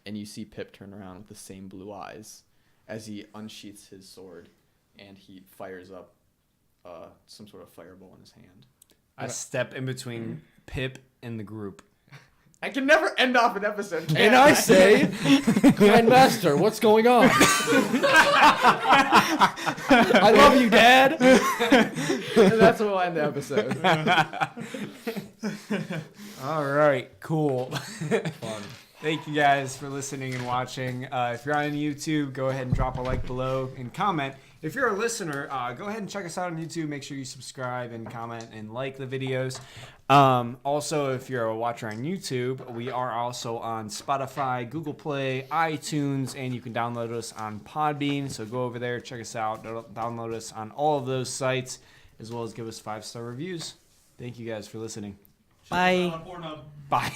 And you see Pip turn around with the same blue eyes as he unsheaths his sword, and he fires up some sort of fireball in his hand. I step in between Pip and the group. I can never end off an episode. And I say, Grand Master, what's going on? I love you, Dad. And that's what will end the episode. All right, cool. Fun. Thank you guys for listening and watching. If you're on YouTube, go ahead and drop a like below and comment. If you're a listener, go ahead and check us out on YouTube. Make sure you subscribe and comment and like the videos. Also, if you're a watcher on YouTube, we are also on Spotify, Google Play, iTunes, and you can download us on Podbean. So go over there, check us out, download us on all of those sites, as well as give us 5-star reviews. Thank you guys for listening. Bye. Bye.